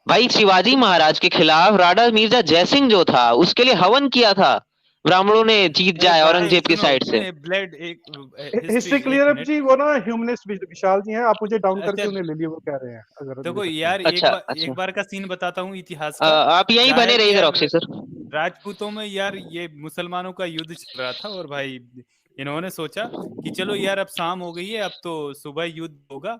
भाई शिवाजी महाराज के खिलाफ राणा मिर्जा जयसिंह जो था, उसके लिए हवन किया था, ब्राह्मणों ने जीत जाए औरंगजेब की साइड से। ब्लड हिस्ट्री क्लियर अप जी, वो ना ह्यूमनिस्ट विशाल जी हैं, आप मुझे डाउन करके उन्हें ले लिए, वो कह रहे हैं। अगर देखो यार, एक बार का सीन बताता हूँ इतिहास का। आप यहीं बने रहिएगा रॉक्सी सर। राजपूतों में यार ये मुसलमानों का युद्ध चल रहा था, और भाई इन्होंने सोचा कि चलो यार अब शाम हो गई है, अब तो सुबह युद्ध होगा।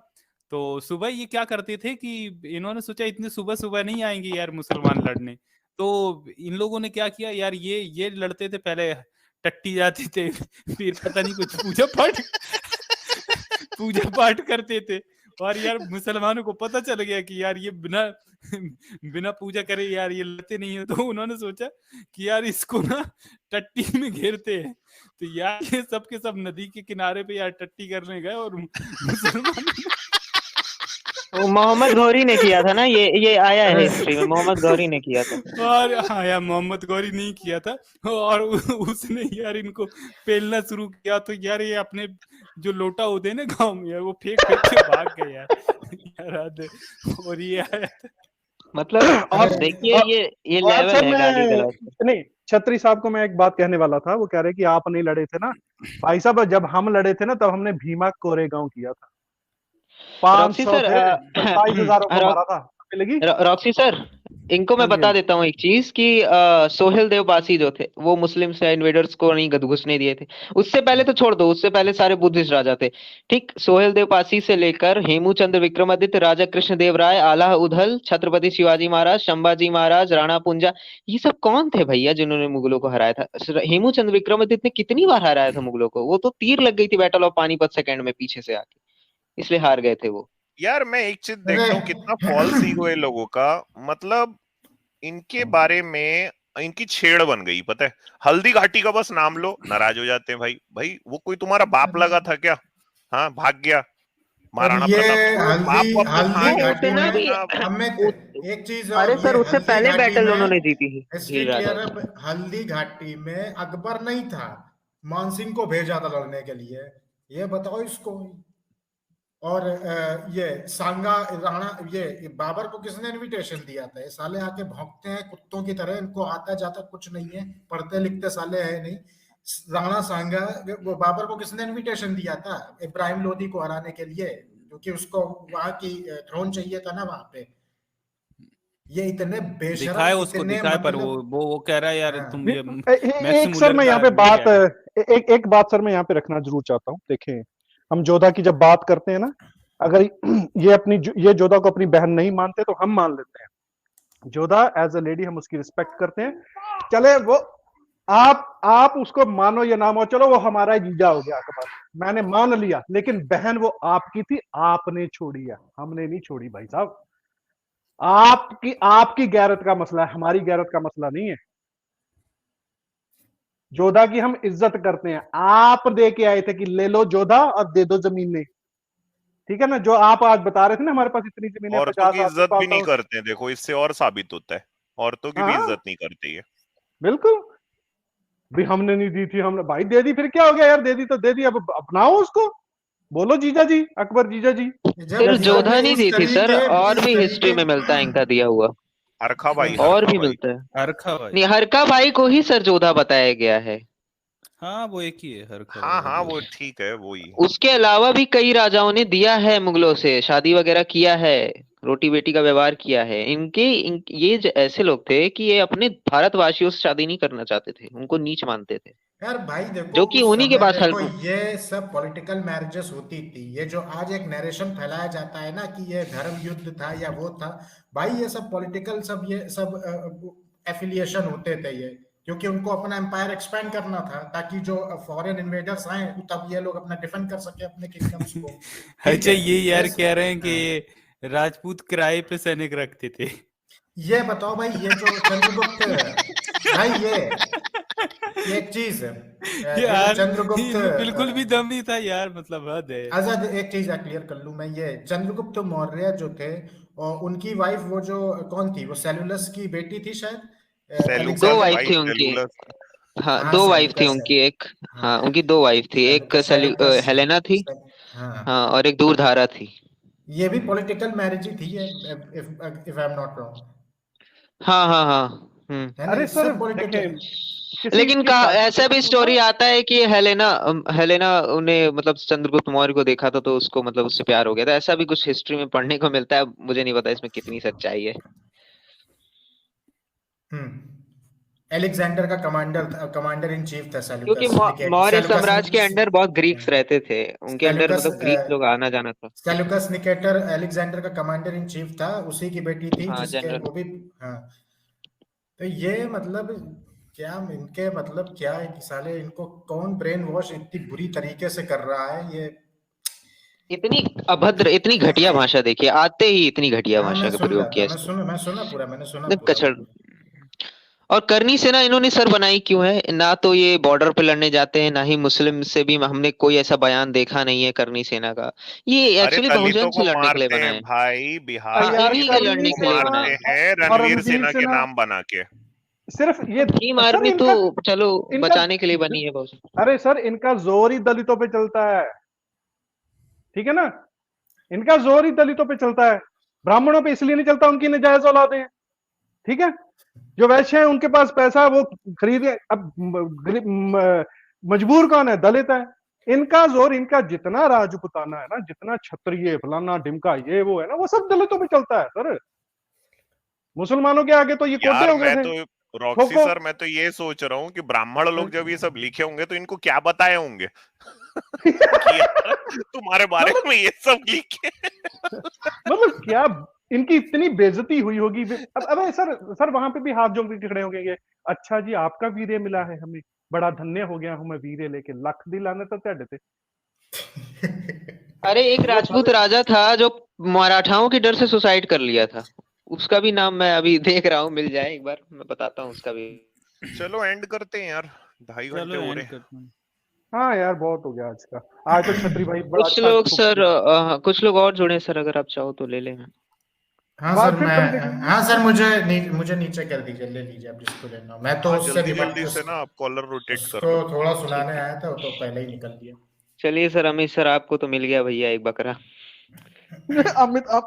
तो सुबह ये क्या करते थे कि इन्होंने सोचा इतनी सुबह सुबह नहीं आएंगे यार मुसलमान लड़ने, तो इन लोगों ने क्या किया यार, ये लड़ते थे, पहले टट्टी जाते थे, फिर पता नहीं कुछ पूजा पाठ करते थे। और यार मुसलमानों को पता चल गया कि यार ये बिना पूजा करे यार ये लड़ते नहीं है, तो उन्होंने सोचा कि यार इसको ना टट्टी में घेरते हैं। तो यार ये सब के सब नदी के किनारे पे यार टट्टी करने गए, और मुसलमान वो मोहम्मद गौरी ने किया था ना, ये आया है हिस्ट्री में, मोहम्मद गौरी ने किया था। और हाँ यार, मोहम्मद गौरी नहीं किया था, और उसने यार इनको पेलना शुरू किया, तो यार ये अपने जो लोटा होते हैं ना गांव में यार, वो फेंक फेंक के भाग गए यार। यार हद है। और ये आया था, मतलब और देखिए ये और लेवल सर है गाली गलौज का। नहीं, छत्री साहब को मैं एक बात कहने वाला था। वो कह रहे कि आप नहीं लड़े थे ना भाई साहब, जब हम लड़े थे ना तब हमने भीमा कोरेगांव किया था, रॉक्सी 500 सर, थे, 27,000 को मारा था, लगी। रॉक्सी सर, इनको मैं हाँ जी, बता हाँ जी। देता हूँ एक चीज कि सोहेल देवपासी जो थे वो मुस्लिम से इन्वेडर्स को नहीं घुसने दिए थे। उससे पहले तो छोड़ दो, उससे पहले सारे बुद्धिस्ट राजा थे। ठीक, सोहेल देवपासी से लेकर हेमूचंद्र विक्रमादित्य, राजा कृष्णदेव राय, आला उधल, छत्रपति शिवाजी महाराज, संभाजी महाराज, राणा पुंजा, ये सब कौन थे भैया जिन्होंने मुगलों को हराया था? हेमूचंद्र विक्रमादित्य ने कितनी बार हराया था मुगलों को? वो तो तीर लग गई थी बैटल ऑफ पानीपत सेकंड में पीछे से आके, इसलिए हार गए थे वो। यार मैं एक चीज देखता हूँ कितना फॉल्स ईगो है लोगों का। मतलब इनके बारे में इनकी छेड़ बन गई, पता है। हल्दी घाटी का बस नाम लो, नाराज हो जाते हैं। भाई भाई वो कोई तुम्हारा बाप लगा था क्या? हाँ, भाग गया महाराणा ये प्रताप, बाप हल्दी को अपना हल्दी था क्या? घाटी में अपना हमें एक चीज और, अरे ये सर उससे हल्दी पहले घाटी बैटल में उन्होंने जीती थी हिस्ट्री हीरा क्लियर राठौर। है। हल्दी घाटी में अकबर नहीं था, मानसिंह को भेजा था लड़ने के लिए, ये बताओ इसको। और ये सांगा राणा, ये बाबर को किसने इनविटेशन दिया था? ये साले आके भौंकते हैं कुत्तों की तरह, इनको आता जाता कुछ नहीं है, पढ़ते लिखते साले है नहीं। राणा सांगा, वो बाबर को किसने इनविटेशन दिया था? इब्राहिम लोदी को हराने के लिए, क्योंकि उसको वहां की थ्रोन चाहिए था ना वहां पे। ये इतने बेशरम, दिखाए उसको, इतने दिखाए, पर मतलब वो कह रहा है यार हाँ। तुम ये एक मैक्स सर मैं मुलर यहाँ का पे ये बात कह रहा है। एक बात सर मैं यहाँ पे रखना जरूर चाहता हूँ। देखें, हम जोधा की जब बात करते हैं ना, अगर ये जोधा को अपनी बहन नहीं मानते तो हम मान लेते हैं। जोधा एज अ लेडी हम उसकी रिस्पेक्ट करते हैं, चले वो आप उसको मानो या ना मानो, चलो वो हमारा जीजा हो गया अकबर, मैंने मान लिया, लेकिन बहन वो आपकी थी, आपने छोड़ी है, हमने नहीं छोड़ी भाई साहब। आपकी गैरत का मसला है, हमारी गैरत का मसला नहीं है। जोधा की हम इज्जत करते हैं, आप दे के आए थे कि ले लो जोधा और दे दो जमीनें, ठीक है ना? जो आप आज बता रहे थे ना हमारे पास इतनी जमीनें, औरतों 50 की आदमी इज्जत भी पालता नहीं हूं। करते, देखो इससे और साबित होता है, औरतों की भी हाँ इज्जत नहीं करती है। बिल्कुल, भी हमने नहीं दी थी, हमने भाई दे दी, फिर क्या हो गया यार? दे दी तो दे दी, अब अपनाओ उसको, बोलो जीजा जी, अकबर जीजा जी। सिर्फ जब जोधा नहीं इस दी थी सर, और इस भी हिस्ट्री तरीके में मिलता है इनका दिया हुआ, हरखा भाई, और हरखा भी भाई। मिलता है। हरखा भाई, नहीं, हरका भाई को ही सर जोधा बताया गया है। हाँ वो एक ही है हरखा हाँ भाई। हाँ, वो ठीक है, वही। उसके अलावा भी कई राजाओं ने दिया है मुगलों से, शादी वगैरह किया है, रोटी बेटी का व्यवहार किया है। ये ऐसे लोग थे कि ये अपने भारतवासियों से शादी नहीं करना चाहते थे, उनको नीच मानते थे, यार भाई देखो, जो कि उस उन्हीं के समय पास देखो ये सब पॉलिटिकल मैरिजेस होती थी। ये जो आज एक नरेशन फैलाया जाता है ना कि ये धर्म युद्ध था या वो था, भाई ये सब पॉलिटिकल, सब ये सब एफिलिएशन होते थे ये, क्योंकि उनको अपना एम्पायर एक्सपेंड करना था, ताकि जो फॉरेन इन्वेडर्स आए तब ये लोग अपना डिफेंड कर सके अपने किंगडम्स को। ठीक अच्छा, है, ये यार इस कह रहे हैं कि हाँ। ये राजपूत किराए पे सैनिक रखते थे। ये बताओ भाई, ये जो चंद्रगुप्त भाई, ये एक चीज है, ये जो यार चंद्रगुप्त इनमें बिल्कुल भी दम नहीं था यार, मतलब हद है। आजाद, एक चीज क्लियर कर लूं मैं, ये चंद्रगुप्त मौर्य जो थे, और उनकी वाइफ वो जो कौन थी, वो सेलुलस की बेटी थी शायद, दो सेल्यूकस अलेक्जेंडर। वाइफ भाई, थी उनकी। सेल्यूलस। हाँ, हाँ दो वाइफ थी सेलुकस है। उनकी, एक, हाँ हाँ उनकी दो वाइफ थी, एक सेलुकस। हेलेना थी, हाँ, हाँ, और एक दूरधारा थी। ये भी पॉलिटिकल मैरिज ही थी ये, if I am not wrong, हाँ हाँ हाँ। है ना? अरे ये सर सब पॉलिटिकल। देखें, किसी लेकिन की शादी ऐसा भी स्टोरी आता है कि हेलेना उन्हें मतलब चंद्रगुप्त मौर्य को देखा था तो उसको मतलब उससे प्यार हो गया था, ऐसा भी कुछ हिस्ट्री में पढ़ने को मिलता है। मुझे नहीं पता इसमें कितनी सच्चाई है। एलेक्जेंडर का कमांडर इन चीफ था क्योंकि सेलुकस, मौर्य साम्राज्य के अंडर बहुत ग्रीक्स रहते थे, उनके अंडर सेलुकस मतलब ग्रीक लोग आना जाना था। सेलुकस निकेटर एलेक्जेंडर का कमांडर इन चीफ था, उसी की बेटी थी, हाँ, जिसके जनरल। वो भी। हाँ, तो ये मतलब क्या इनके मतलब क्या है कि साले इनको कौन ब्रेन वॉश इतनी बुरी तरीके से कर रहा है ये। इतनी अभद्र, इतनी घटिया भाषा, देखिए आते ही इतनी घटिया हाँ, भाषा मैं का सुन प्रयोग रहा किया था, इसने। मैं सुना पूरा, मैंने सुना मतलब पूरा कचड़। वो। और करनी सेना इन्होंने सर बनाई क्यों है? ना तो ये बॉर्डर पे लड़ने जाते हैं, ना ही मुस्लिम से भी हमने कोई ऐसा बयान देखा नहीं है करनी सेना का। ये अरे एक्चुअली बहुजन दलितों से को लड़ने के लिए मारते बना हैं है। भाई, बिहार हाँ, के इन्हीं के दलितों लड़ने को के लिए बना मारते है। हैं और रणवीर रणवीर सेना के सेना नाम बना के। सिर्फ ये भीम सर आर्मी तो इनका चलो इनका बचाने के लिए बनी है बहुत। अरे सर इनका जोर ही दलितों पे चलता है, ठीक है ना, इनका जोर ही दलितों पे चलता है, ब्राह्मणों पे इसलिए नहीं चलता उनकी नजायज औलादे हैं, ठीक है। जो वैश्य हैं उनके पास पैसा है, वो खरीदे। अब मजबूर कौन है? दलित है। इनका जोर, इनका जितना राजपुताना है ना, जितना क्षत्रिय फलाना ढिमका ये वो है ना, वो सब दलितों पे चलता है सर। मुसलमानों के आगे तो ये कोटे यार हो गए मैं थे। तो रॉक्सी ठोको। सर, मैं तो ये सोच रहा हूँ कि ब्राह्मण लोग जब ये सब लिखे होंगे तो इनको क्या बताए होंगे कि यार तुम्हारे बारे में ये सब लिखे। मतलब क्या इनकी इतनी बेइज्जती हुई होगी। अब अबे सर वहां पे भी हाथ जोड़ के खड़े हो गए। अच्छा जी आपका वीर्य मिला है हमें, बड़ा धन्य हो गया हूं मैं वीर्य लेके, लख दी लाने तो तेड थे। अरे एक मतलब राजपूत राजा था जो मराठाओं के डर से सुसाइड कर लिया था, उसका भी नाम मैं अभी देख रहा हूँ, मिल जाए एक बार मैं बताता हूँ उसका भी। चलो एंड करते हैं यार, 2.5 घंटे चलो हो एंड रहे हैं। करते हैं। हाँ यार बहुत हो गया आज का। आज तो छतरी भाई बड़ा कुछ अच्छा लोग खूब सर किया। कुछ लोग और जुड़े सर, अगर आप चाहो तो ले लेना। हाँ बात सर फिर मैं, कभी देखेंगे। हाँ सर मुझे नीचे कर दीजिए, ले लीजिए आप जिसको लेना हो। मैं तो हाँ उससे जल्दी रिलेटेड जल्दी से ना आप कॉलर रोटेट कर उसको लो। थोड़ा सुनाने आया था, वो तो पहले ही निकल दिया। चलिए सर, अमित सर आपको तो मिल गया भैया एक बकरा।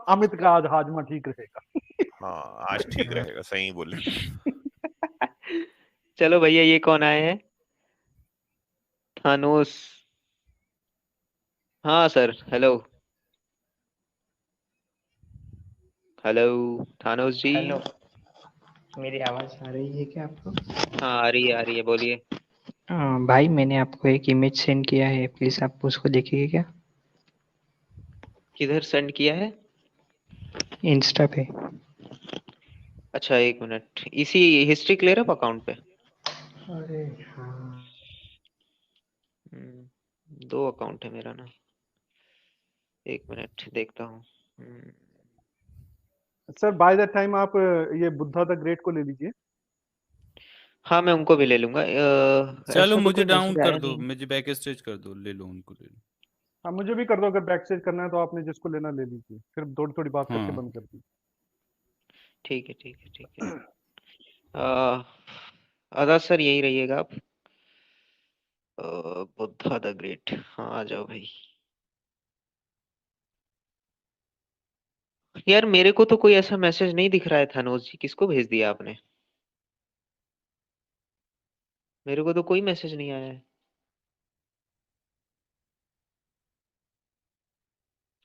अमित का आज हाजमा ठीक रहेगा। हाँ आज ठीक रहेगा, सही बोले। चलो भैया, ये कौन आए हैं? थानोस। हाँ सर, हेलो हेलो थानोस जी। हेलो, मेरी आवाज आ रही है क्या आपको? हाँ आ रही है, बोलिए। भाई मैंने आपको एक इमेज सेंड किया है, प्लीज आप उसको देखिए क्या? किधर सेंड किया है? इंस्टा पे। अच्छा एक मिनट, इसी हिस्ट्री क्लियर अप अकाउंट पे? अरे हाँ। 2 अकाउंट है मेरा ना, एक मिनट देखता हूँ। सर बाय द टाइम आप ये बुद्धा द ग्रेट को ले लीजिए। हाँ मैं उनको भी ले लूंगा। चलो ऐसा तो मुझे कोई डाउन मैसेज कर आया दो, नहीं। मुझे बैक स्टेज कर दो, ले लो उनको, ले लो। हाँ मुझे भी कर दो, अगर बैक स्टेज करना है तो आपने जिसको लेना ले लीजिए, फिर थोड़ी थोड़ी बात करके हाँ बंद कर दीजिए। ठीक है ठीक है ठीक है। आजाद सर यही रहिएगा आप। बुद्धा द ग्रेट, हाँ आ जाओ भाई। यार मेरे को तो कोई ऐसा मैसेज नहीं दिख रहा है थानोस जी, किसको भेज दिया आपने? मेरे को तो कोई मैसेज नहीं आया है।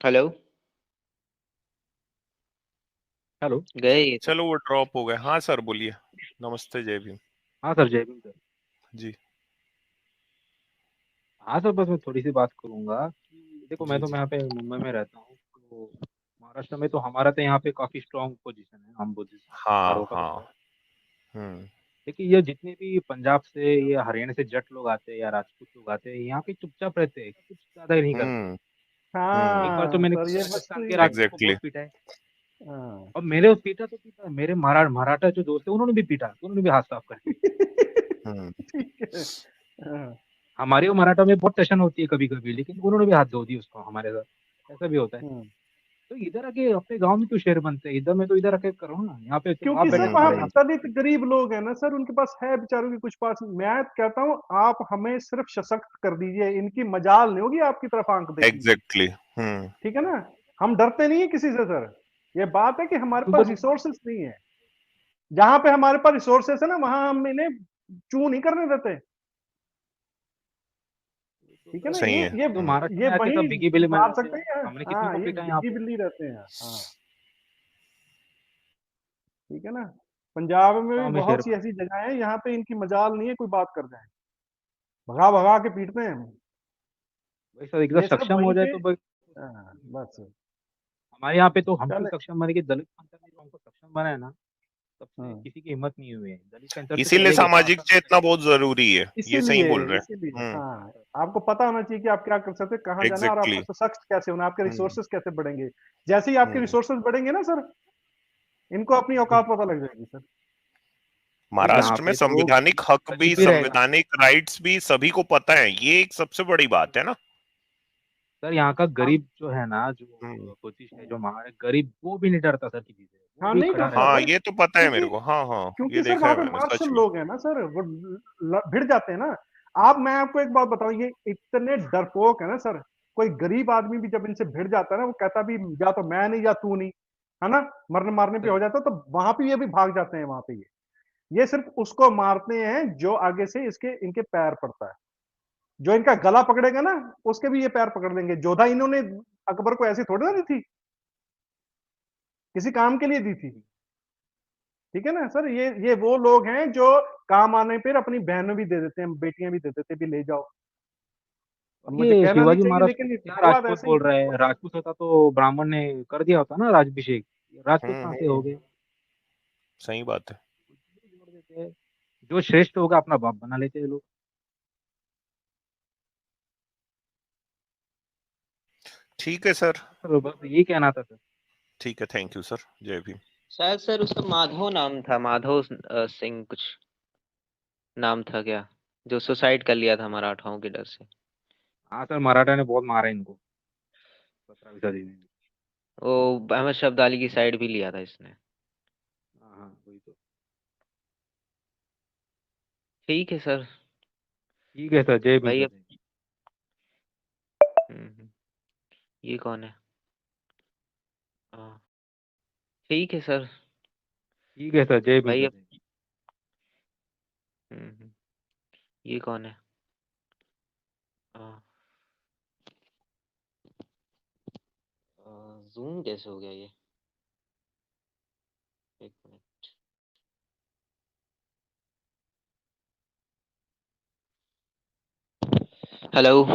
Hello, hello. गए ये सब? चलो वो ड्रॉप हो गए। हाँ सर बोलिए। नमस्ते, जय भीम। हाँ सर जय भीम सर। जी हाँ सर, बस मैं थोड़ी सी बात करूंगा कि देखो मैं जी तो जी। यहाँ पे मुंबई में रहता हूँ, तो महाराष्ट्र में तो हमारा तो यहाँ पे काफी स्ट्रांग पोजीशन है, हम बुद्धिस्ट हाँ चारों का तो हाँ। है। हम्म। लेकिन ये जितने भी पंजाब से या हरियाणा से जट लोग आते हैं या राजपूत लोग आते हैं, यहाँ पे चुपचाप रहते हैं, कुछ ज्यादा नहीं करते। हम्म। एक बार तो हाँ मैंने सर ये राजस्थान के मस्ती। राजपूत को एग्जैक्टली। बहुत पीटा है। हाँ। और मेरे पीटा तो पीटा, मेरे मराठा जो दोस्त है उन्होंने भी पीटा, उन्होंने भी हाथ साफ कर दिया। हम्म। ठीक है। हाँ। हमारे और मराठा में बहुत टेंशन होती है कभी कभी, लेकिन उन्होंने भी हाथ धो दी उसको हमारे साथ, ऐसा भी होता है। हम्म। तो इधर आके अपने गांव में क्यों शेर बनते हैं? इधर में तो इधर आके करो ना, यहाँ पे तो आप क्योंकि बैठे सर हो वहां हमारे पे यहाँ। दलित गरीब लोग हैं ना सर, उनके पास है बेचारों के कुछ पास। मैं कहता हूँ आप हमें सिर्फ सशक्त कर दीजिए, इनकी मजाल नहीं होगी आपकी तरफ आंख देखने की। एग्जैक्टली। हम्म। ठीक है ना, हम डरते नहीं है किसी से सर। ये बात है कि हमारे पास रिसोर्सेस नहीं है। जहां पे हमारे पास रिसोर्सेस है ना, वहां हम इन्हें चू नहीं करने देते। ठीक है ना, सही है। तो महाराष्ट्र ये में आके सब वही बिगी बिली बन मार जाते सकते हैं। हैं। हमने कितने हाँ को ये पीटा है यहाँ बिल्ली पे। बिल्ली रहते हैं। हाँ ठीक है ना, पंजाब में भी गाँव में शेर बहुत सी ऐसी जगह है, यहाँ पे इनकी मजाल नहीं है कोई बात कर जाए, भगा भगा के पीटते हैं। वैसा एकदम ये सब सक्षम हो वहीं जाए पे। तो बस। हाँ, बस हमारे यहाँ पे तो हम चले। क्यों सक्षम बने कि दलित पंथर ने जो हमको सक्षम बनाया ना, तब से हाँ। किसी की हिम्मत नहीं हुई है। दलित पंथर से इसीलिए पहले के सामाजिक शासन चेतना बहुत जरूरी है, ये सही इसीलिए बोल रहे इसीलिए हैं। हाँ, आपको पता होना चाहिए कि आप क्या कर सकते हैं, कहाँ जाना है, और एग्जैक्टली। आपको सशक्त कैसे होना है, आपके हम्म। रिसोर्सेस कैसे बढ़ेंगे। जैसे ही आपके हम्म। रिसोर्सेस बढ़ेंगे ना सर, इनको अपनी औकात पता लग जाएगी सर। महाराष्ट्र में पे तो संवैधानिक हक भी, गरीब भी रहेगा संवैधानिक राइट्स भी सभी को पता है, ये एक सबसे बड़ी बात है ना। सर। यहाँ का गरीब जो है ना, जो हम्म। कोचिश है, जो महार गरीब, वो भी नहीं डरता सर किसी से, वो हाँ भी नहीं खड़ा डरता रहता हाँ है। सर, ये तो पता है मेरे क्योंकि को, हाँ हाँ क्योंकि ये सर देखा वहां है पे मैंने सच मार्शल में। लोग हैं ना सर, वो भिड़ जाते हैं ना। मैं आपको एक बात बताऊं, ये इतने डरपोक है ना सर, कोई गरीब आदमी भी जब इनसे भिड़ जाता है ना, वो कहता भी या तो मैं नहीं या तू नहीं, है ना, मरने मारने पे हो जाता है, तो वहां पे ये भी भाग जाते हैं वहां पे। ये सिर्फ उसको मारते हैं जो आगे से इनके पैर पड़ता है। जो इनका गला पकड़ेगा ना, उसके भी ये पैर पकड़ लेंगे। जोधा इन्होंने अकबर को ऐसी थोड़ी ना दी थी, किसी काम के लिए दी थी। ठीक है ना सर, ये वो लोग हैं जो काम आने पर अपनी बहनों भी दे देते हैं, बेटियां भी दे देते हैं, भी ले जाओ। अब मुझे ये कहना नहीं शिवाजी चाहिए, महाराज को लेकिन क्या हुआ तो राजपूत ऐसे ही बोल है। रहे हैं? राजपूत होता तो ब्राह्मण ने कर दिया होता ना राजभिषेक। राजपूत कहाँ से हो हम्म। गए? सही बात है। जोड़ देते हैं। जो श्रेष्ठ होगा अपना बाप बना लेते हैं लोग। ठीक है सर। सर बस यही कहना था सर। ठीक है, थैंक यू सर, जय भीम। शायद सर उसका माधव नाम था, माधव सिंह कुछ नाम था क्या, जो सुसाइड कर लिया था मराठाओं के डर से। हाँ सर, मराठा ने बहुत मारा इनको 17वीं सदी में। वो अहमद शah अब्दाली की साइड भी लिया था इसने। हाँ हाँ, वही तो। ठीक है सर। ठीक है सर, जय भीम भाई सर। अब हम्म, ये कौन है? हाँ, ठीक है सर। ठीक है सर, जय भीम भाई सर। अब हम्म, ये कौन है? जूम कैसे हो गया ये? एक मिनट। हेलो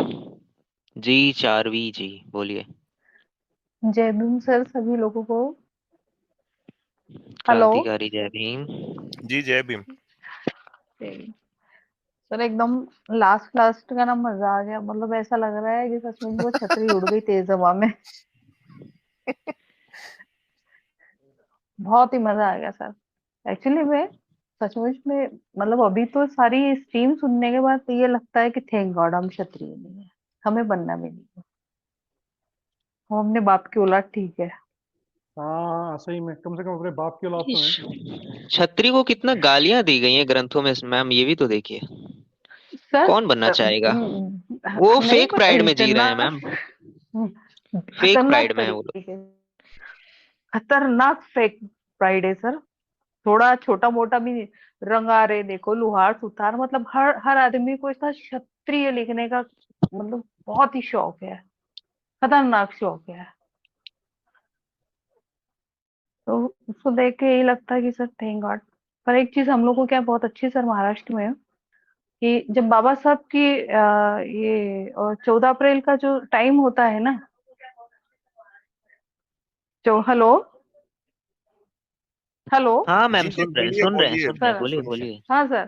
जी, चारवी जी बोलिए। जय भीम सर सभी लोगों को। हेलो क्रांतिकारी जय भीम। जी जय भीम। सर, एकदम लास्ट लास्ट का ना मजा आ गया। मतलब ऐसा लग रहा है कि सच में वो छतरी उड़ गई तेज हवा में। बहुत ही मजा आ गया सर। एक्चुअली में सचमुच में, मतलब अभी तो सारी स्ट्रीम सुनने के बाद तो ये लगता है कि थैंक गॉड हम क्षत्रिय नहीं है, हमें बनना भी नहीं है, हम अपने बाप की औलाद ठीक है। हाँ सही में, कम से कम अपने बाप की औलाद तो है। छत्री को कितना गालियां दी गई हैं ग्रंथों में मैम, ये भी तो देखिए। सर कौन बनना चाहेगा? वो नहीं, फेक पर प्राइड में जी रहे इतना हैं मैम, फेक खतरनाक प्राइड में है वो लोग। तरीके, खतरनाक फेक प्राइड है सर। थोड़ा छोटा मोटा भी नहीं। रंगारे देखो, लुहार सुथार, मतलब हर हर आदमी को इसका क्षत्रिय लिखने का मतलब बहुत ही शौक है, खतरनाक शौक है। तो उसको देख के यही लगता है कि सर थैंक गॉड। पर एक चीज हम लोग को क्या बहुत अच्छी सर महाराष्ट्र में, कि जब बाबा साहब की ये 14 अप्रैल का जो टाइम होता है ना, जो हेलो हेलो हाँ मैम, जी जी बोलिए सुन रहे हैं, बोलिए सुन रहे हैं, सर, बोलिए सुनिए। बोलिए। हाँ सर।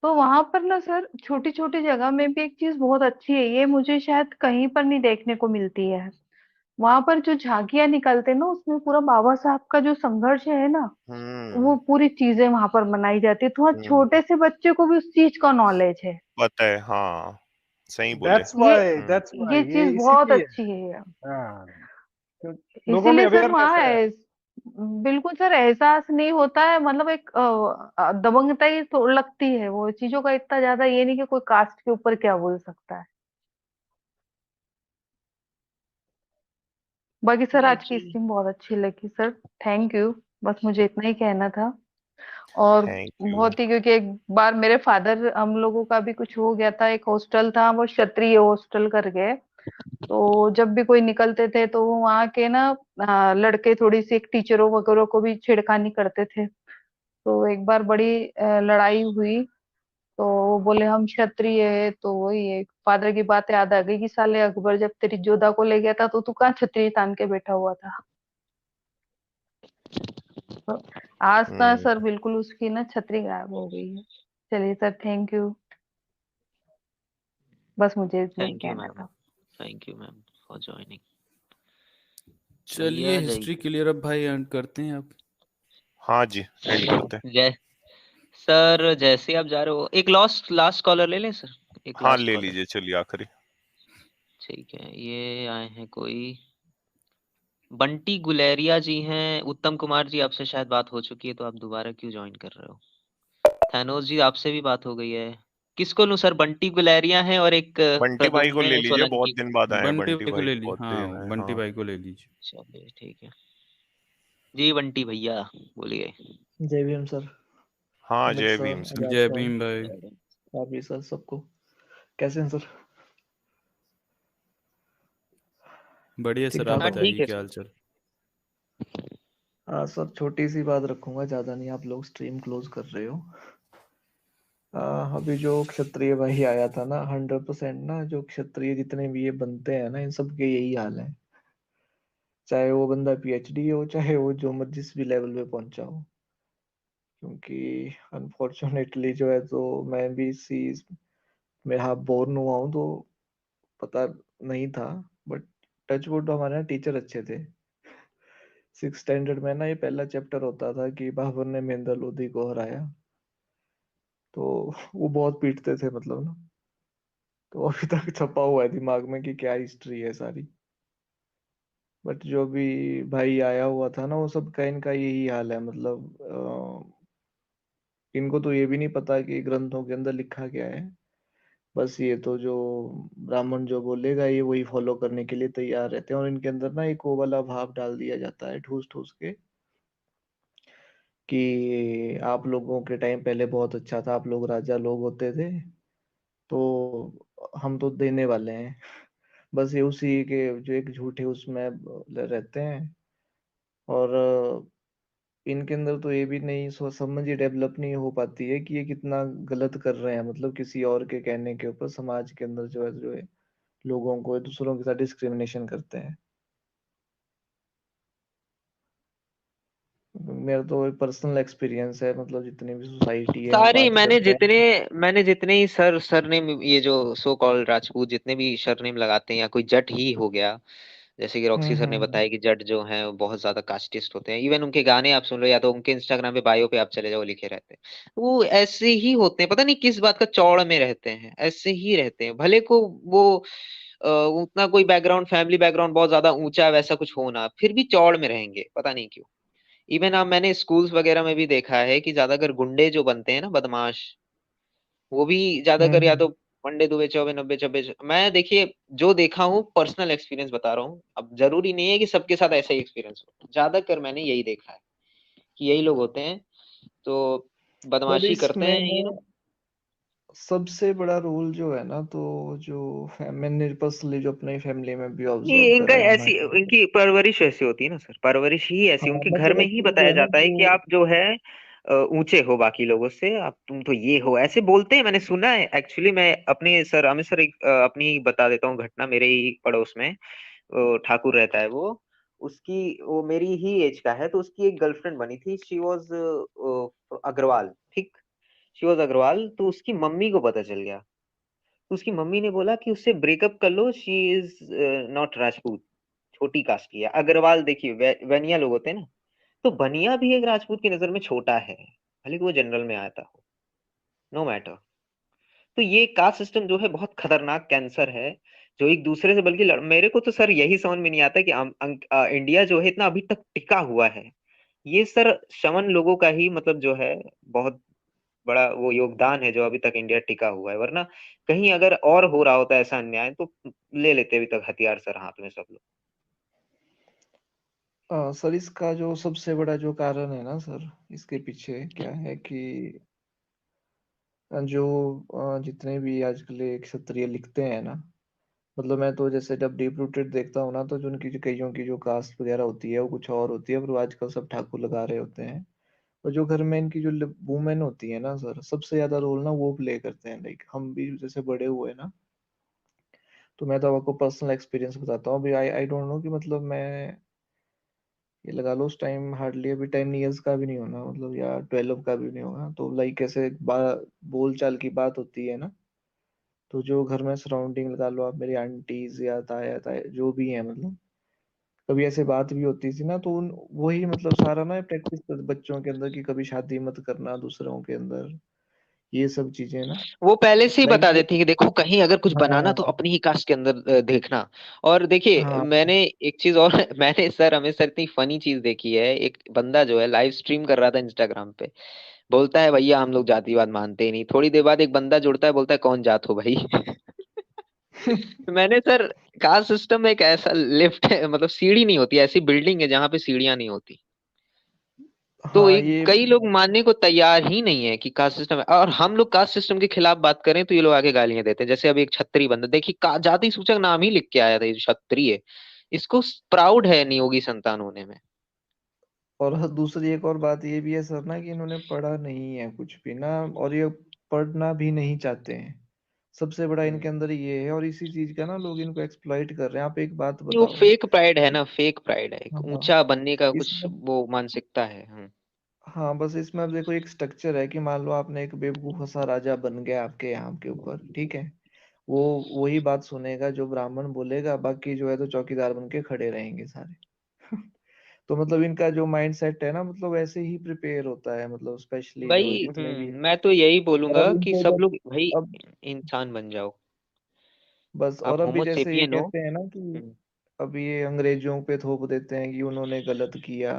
तो वहां पर ना सर, छोटी छोटी जगह में भी एक चीज बहुत अच्छी है, ये मुझे शायद कहीं पर नहीं देखने को मिलती है। वहां पर जो झांकियां निकलते हैं ना, उसमें पूरा बाबा साहब का जो संघर्ष है ना, वो हम्म। पूरी चीजें वहां पर बनाई जाती है। तो वहाँ हम्म, छोटे से बच्चे को भी उस चीज का नॉलेज है। पता है, हाँ सही बोले। दैट्स ये वाई, दैट्स ये वाई, ये चीज बहुत इसीलिए। अच्छी है। हाँ, लोगों में इसीलिए सर अवेयरनेस वहाँ है। बिल्कुल सर एहसास नहीं होता है। मतलब एक दबंगता ही तो लगती है वो चीजों का, इतना ज्यादा ये नहीं कि कोई कास्ट के ऊपर क्या बोल सकता है। बाकी सर नहीं आज की एक्चुअली, स्ट्रीम बहुत अच्छी लगी सर। Thank you. बस मुझे इतना ही कहना था। और थैंक यू। बहुत ही, क्योंकि एक बार मेरे फादर, हम लोगों का भी कुछ हो गया था, एक हॉस्टल था वो क्षत्रिय हॉस्टल करके। तो जब भी कोई निकलते थे तो वो वहाँ के ना लड़के थोड़ी सी एक टीचरों वगैरह को भी छेड़खानी करते थे। तो एक बार बड़ी लड़ाई हुई। तो वो बोले हम क्षत्रिय है, तो वही एक फादर की बात याद आ गई कि साले अकबर जब तेरी जोधा को ले गया था तो तू कहाँ छतरी तान के बैठा हुआ था। तो आज ना हम्म। सर बिल्कुल उसकी ना छतरी गायब हो गई है। चलिए सर, थैंक यू। बस मुझे इतना ही थैंक यू कहना मैम, था। Thank you ma'am for joining. चलिए भैया जय हिस्ट्री क्लियर अब भाई एंड करते हैं अब। हाँ जी, एंड करते हैं। जय सर जैसे आप जा रहे हो, एक लास्ट कॉलर ले लें सर, एक हाँ लास्ट ले कॉलर। लीजिए, चलिए आखिरी। ठीक है, ये आए हैं कोई बंटी गुलेरिया जी हैं। उत्तम कुमार जी, आपसे शायद बात हो चुकी है, तो आप दोबारा क्यों ज्वाइन कर रहे हो? थैनोस जी, आपसे भी बात हो गई है। किसको लूं सर? बंटी गुलेरिया है और एक बंटी भाई को ले प्रद्युम्न लीजिए, बहुत सोलंकी। दिन बाद आए हैं बंटी बंटी भाई को भाई, ले ली, बहुत दिन हाँ है। बंटी हाँ भाई को ले लीजिए। चलिए ठीक है जी, बंटी भैया बोलिए। जय भीम सर। हाँ, अमित जय सर, भीम सर। आजाद जय सर, भीम भाई। भाभी सर, सबको कैसे हैं सर? बढ़िया ठीक सर, आप ठाक हाँ हो? बताइए ठीक है क्या सर। हाल चाल। हाँ सर, छोटी सी बात रखूंगा, ज्यादा नहीं। आप लोग स्ट्रीम क्लोज कर रहे हो। अभी जो क्षत्रिय भाई आया था ना, 100% ना, जो क्षत्रिय जितने भी ये बनते हैं ना, इन सब के यही हाल है। चाहे वो बंदा पीएचडी हो, चाहे वो जो मर्जी जिस भी लेवल पे पहुंचा हो। क्योंकि अनफॉर्चुनेटली जो है, तो मैं भी इसी में हाफ बोर्न हुआ हूँ, तो पता नहीं था। बट टच वुड हमारे यहाँ टीचर अच्छे थे। 6 स्टैंडर्ड में ना, ये पहला चैप्टर होता था कि बाबर ने महेंद्र लोधी को हराया। तो वो बहुत पीटते थे, मतलब ना। तो अभी तक छपा हुआ है दिमाग में कि क्या हिस्ट्री है सारी। बट जो भी भाई आया हुआ था ना, वो सब का इनका यही हाल है। मतलब इनको तो ये भी नहीं पता कि ग्रंथों के अंदर लिखा क्या है। बस ये तो जो ब्राह्मण जो बोलेगा, ये वही फॉलो करने के लिए तैयार रहते हैं। और इनके अंदर ना एक वो वाला भाव डाल दिया जाता है, ठूस ठूस के, कि आप लोगों के टाइम पहले बहुत अच्छा था, आप लोग राजा लोग होते थे, तो हम तो देने वाले हैं। बस ये उसी के जो एक झूठ है उसमें रहते हैं। और इनके अंदर तो ये भी नहीं सोच समझ ही डेवलप नहीं हो पाती है कि ये कितना गलत कर रहे हैं। मतलब किसी और के कहने के ऊपर समाज के अंदर जो है लोगों को दूसरों के साथ डिस्क्रिमिनेशन करते हैं। मेरा तो एक पर्सनल एक्सपीरियंस है, मतलब जितनी भी सोसाइटी है हम सारी बात मैंने करते जितने हैं। मैंने जितने ही सरनेम, ये जो सो कॉल्ड राजपूत जितने भी सरनेम लगाते हैं, या कोई जट ही हो गया, जैसे कि रॉक्सी सर ने हम्म। बताया कि जट जो हैं वो बहुत ज्यादा कास्टिस्ट होते हैं। इवन उनके गाने आप सुन लो, या तो उनके इंस्टाग्राम पे बायो पे आप चले जाओ, लिखे रहते हैं वो ऐसे ही होते हैं। पता नहीं किस बात का चौड़ में रहते हैं, ऐसे ही रहते हैं। भले को वो उतना कोई बैकग्राउंड, फैमिली बैकग्राउंड बहुत ज्यादा ऊंचा वैसा कुछ हो ना, फिर भी चौड़ में रहेंगे, पता नहीं क्यों। इवन आप, मैंने स्कूल्स वगैरह में भी देखा है कि ज्यादातर गुंडे जो बनते हैं ना, बदमाश, वो भी ज्यादातर या हम्म। तो पंडे दुबे चौबे नब्बे चब्बे। मैं देखिए जो देखा हूँ, पर्सनल एक्सपीरियंस बता रहा हूँ, अब जरूरी नहीं है कि सबके साथ ऐसा ही एक्सपीरियंस हो, ज्यादातर मैंने यही देखा है कि यही लोग होते हैं, तो पर बदमाशी करते इसमें हैं ये ना लोग। सबसे बड़ा रोल जो है ना, तो जो मैंने पर्सनली जो अपनी फैमिली में भी ये ऑब्जर्व इनका करा है ऐसी, हमारे। इनकी परवरिश ऐसी होती है ना सर, परवरिश ही ऐसी, हाँ, उनके घर में मतलब ही कि जो बताया है ना, जाता है कि जो आप जो है ऊंचे हो बाकी लोगों से, आप तुम तो ये हो, ऐसे बोलते हैं, मैंने सुना है। एक्चुअली मैं अपने सर, अमित सर, एक अपनी बता देता हूँ घटना। मेरे ही पड़ोस में ठाकुर रहता है वो, उसकी, वो मेरी ही एज का है, तो उसकी एक गर्लफ्रेंड बनी थी। शी वॉज अग्रवाल, ठीक, शी वॉज अग्रवाल। तो उसकी मम्मी को पता चल गया, तो उसकी मम्मी ने बोला कि उससे ब्रेकअप कर लो, शी इज नॉट राजपूत, छोटी कास्ट की है। अग्रवाल देखिए, वनिया लोग होते हैं ना, तो बनिया भी एक राजपूत की नजर में छोटा है, भले कि वो जनरल में आता हो, नो मैटर। तो ये कास्ट सिस्टम जो है बहुत खतरनाक कैंसर है, जो एक दूसरे से, बल्कि मेरे को तो सर यही समझ में नहीं आता कि इंडिया जो है इतना अभी तक टिका हुआ है। ये सर शमन लोगों का ही, मतलब जो है, बहुत बड़ा वो योगदान है जो अभी तक इंडिया टिका हुआ है। वरना कहीं अगर और हो रहा होता ऐसा अन्याय, तो ले लेते अभी तक हथियार सर हाथ में सब लोग। सर, इसका जो सबसे बड़ा जो कारण है ना सर, इसके पीछे क्या है कि जो जितने भी आजकल ये क्षत्रिय लिखते हैं ना, मतलब मैं तो जैसे जब डीप रूटेड देखता हूँ ना, तो जो उनकी जो कईयों की जो कास्ट वगैरह होती है वो कुछ और होती है, पर वो आजकल सब ठाकुर लगा रहे होते हैं। और जो घर में इनकी जो वुमेन होती है ना सर, सबसे ज्यादा रोल ना वो प्ले करते हैं। लाइक हम भी जैसे बड़े हुए ना, तो मैं तो आपको पर्सनल एक्सपीरियंस बताता हूँ। अभी आई आई डोंट नो कि मतलब मैं, ये लगा लो उस टाइम हार्डली अभी 10 इयर्स का भी नहीं होना, मतलब या 12 का भी नहीं होगा। तो लाइक ऐसे बोल चाल की बात होती है ना, तो जो घर में सराउंडिंग लगा लो आप, मेरी आंटीज या ताया ताया जो भी है, मतलब कभी ऐसे बात भी होती थी ना, तो वही मतलब सारा ना प्रैक्टिस बच्चों के अंदर, कि कभी शादी मत करना दूसरों के अंदर, ये सब चीजें ना वो पहले से ही लाइक बता वो। देते हैं कि देखो कहीं अगर कुछ बनाना तो हाँ अपनी ही कास्ट के अंदर देखना। और देखिए हाँ मैंने एक चीज और मैंने सर हमें सर इतनी फनी चीज देखी है। एक बंदा जो है लाइव स्ट्रीम कर रहा था इंस्टाग्राम पे, बोलता है भैया हम लोग जातिवाद मानते ही नहीं। थोड़ी देर बाद एक बंदा जुड़ता है, बोलता है कौन जात हो भाई। मैंने सर, कास्ट सिस्टम एक ऐसा लिफ्ट है, मतलब सीढ़ी नहीं होती, ऐसी बिल्डिंग है जहाँ पे सीढ़ियां नहीं होती। तो हाँ एक ये कई लोग मानने को तैयार ही नहीं है कि कास्ट सिस्टम है, और हम लोग कास्ट सिस्टम के खिलाफ बात करें तो ये लोग आगे गालियां देते हैं। जैसे अभी एक छत्री बंदा देखिए, जाति सूचक नाम ही लिख के आया था, ये जो छत्री है, इसको प्राउड है नियोगी संतान होने में। और दूसरी एक और बात ये भी है सर ना, कि इन्होंने पढ़ा नहीं है कुछ भी ना, और ये पढ़ना भी नहीं चाहते हैं। सबसे बड़ा इनके अंदर ये है, और इसी चीज का ना लोग इनको एक्सप्लॉइट कर रहे हैं। आप एक बात ये वो बताओ। फेक प्राइड है ना, फेक प्राइड है, एक हाँ ऊंचा बनने का कुछ इसमें, वो मानसिकता है। हाँ बस इसमें अब देखो एक स्ट्रक्चर है, कि मान लो आपने एक बेवकूफ सा राजा बन गया आपके यहाँ के ऊपर, ठीक है, वो वही बात सुनेगा जो ब्राह्मण बोलेगा, बाकी जो है तो चौकीदार बन के खड़े रहेंगे सारे। तो मतलब इनका जो माइंड सेट है ना, मतलब ऐसे ही प्रिपेयर होता है, मतलब स्पेशली जो भाई जितने भी। मैं तो यही और बोलूंगा अब कि इनको सब जब, लोग भाई अब इंसान बन जाओ। बस, और आप अभी होमो जैसे ये सेपियन हो। कहते हैं ना कि अभी ये अंग्रेजों पे थोप देते हैं कि उन्होंने गलत किया,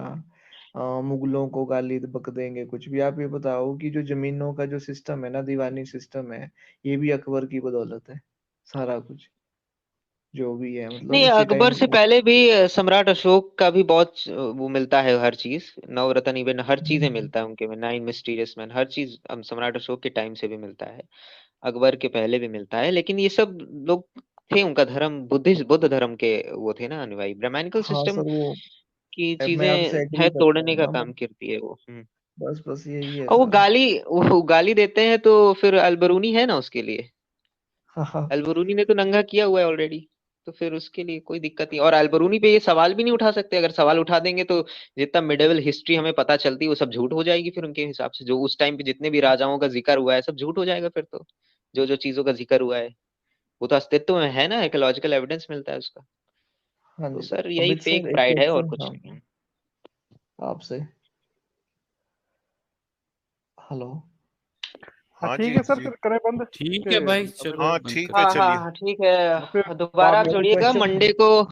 मुगलों को गाली बक देंगे कुछ भी। आप ये बताओ कि जो जमीनों का जो सिस्टम है ना, दीवानी सिस्टम है, ये भी अकबर की बदौलत है। सारा कुछ जो भी है, मतलब नहीं, उसी अकबर टाइम। से पहले भी सम्राट अशोक का भी बहुत वो मिलता है, हर चीज नवरत्न इवन हर चीजें मिलता है उनके में, नाइन मिस्टीरियस मैन हर चीज सम्राट अशोक के टाइम से भी मिलता है, अकबर के पहले भी मिलता है। लेकिन ये सब लोग थे, उनका धर्म बुद्ध धर्म के वो थे ना अनुयायी। ब्राह्मणिकल हाँ सिस्टम सर वो, की मैं आपसे चीजें एग्री है, करता तोड़ने हूँ का ना, काम बट करती है वो। बस बस यही है और सारा। वो गाली देते हैं तो फिर अलबरूनी है ना उसके लिए। हाँ हाँ अलबरूनी ने तो नंगा किया हुआ है ऑलरेडी, तो फिर उसके लिए कोई दिक्कत नहीं। और अलबरूनी पे ये सवाल भी नहीं उठा सकते, अगर सवाल उठा देंगे तो जितना मिडिवल हिस्ट्री हमें पता चलती है वो सब झूठ हो जाएगी। फिर उनके हिसाब से जो उस टाइम पे जितने भी राजाओं का जिक्र हुआ है सब झूठ हो जाएगा फिर तो। जो जो चीजों का जिक्र हुआ है वो तो अस्तित्व में है ना, इकोलॉजिकल एविडेंस मिलता है उसका। हाँ तो जी। सर यही अमित फेक सर एक प्राइड है और क्वेश्चन कुछ था नहीं है। आपसे। हेलो। हाँ हाँ ठीक जी है सर, जी। फिर करें बंद ठीक के है भाई, अभी चलो हाँ बंद ठीक कर। है हाँ हाँ चलिए। हाँ ठीक फिर है, दोबारा बाद आप में। मेरा जोड़िएगा क्वेश्चन मंडे को।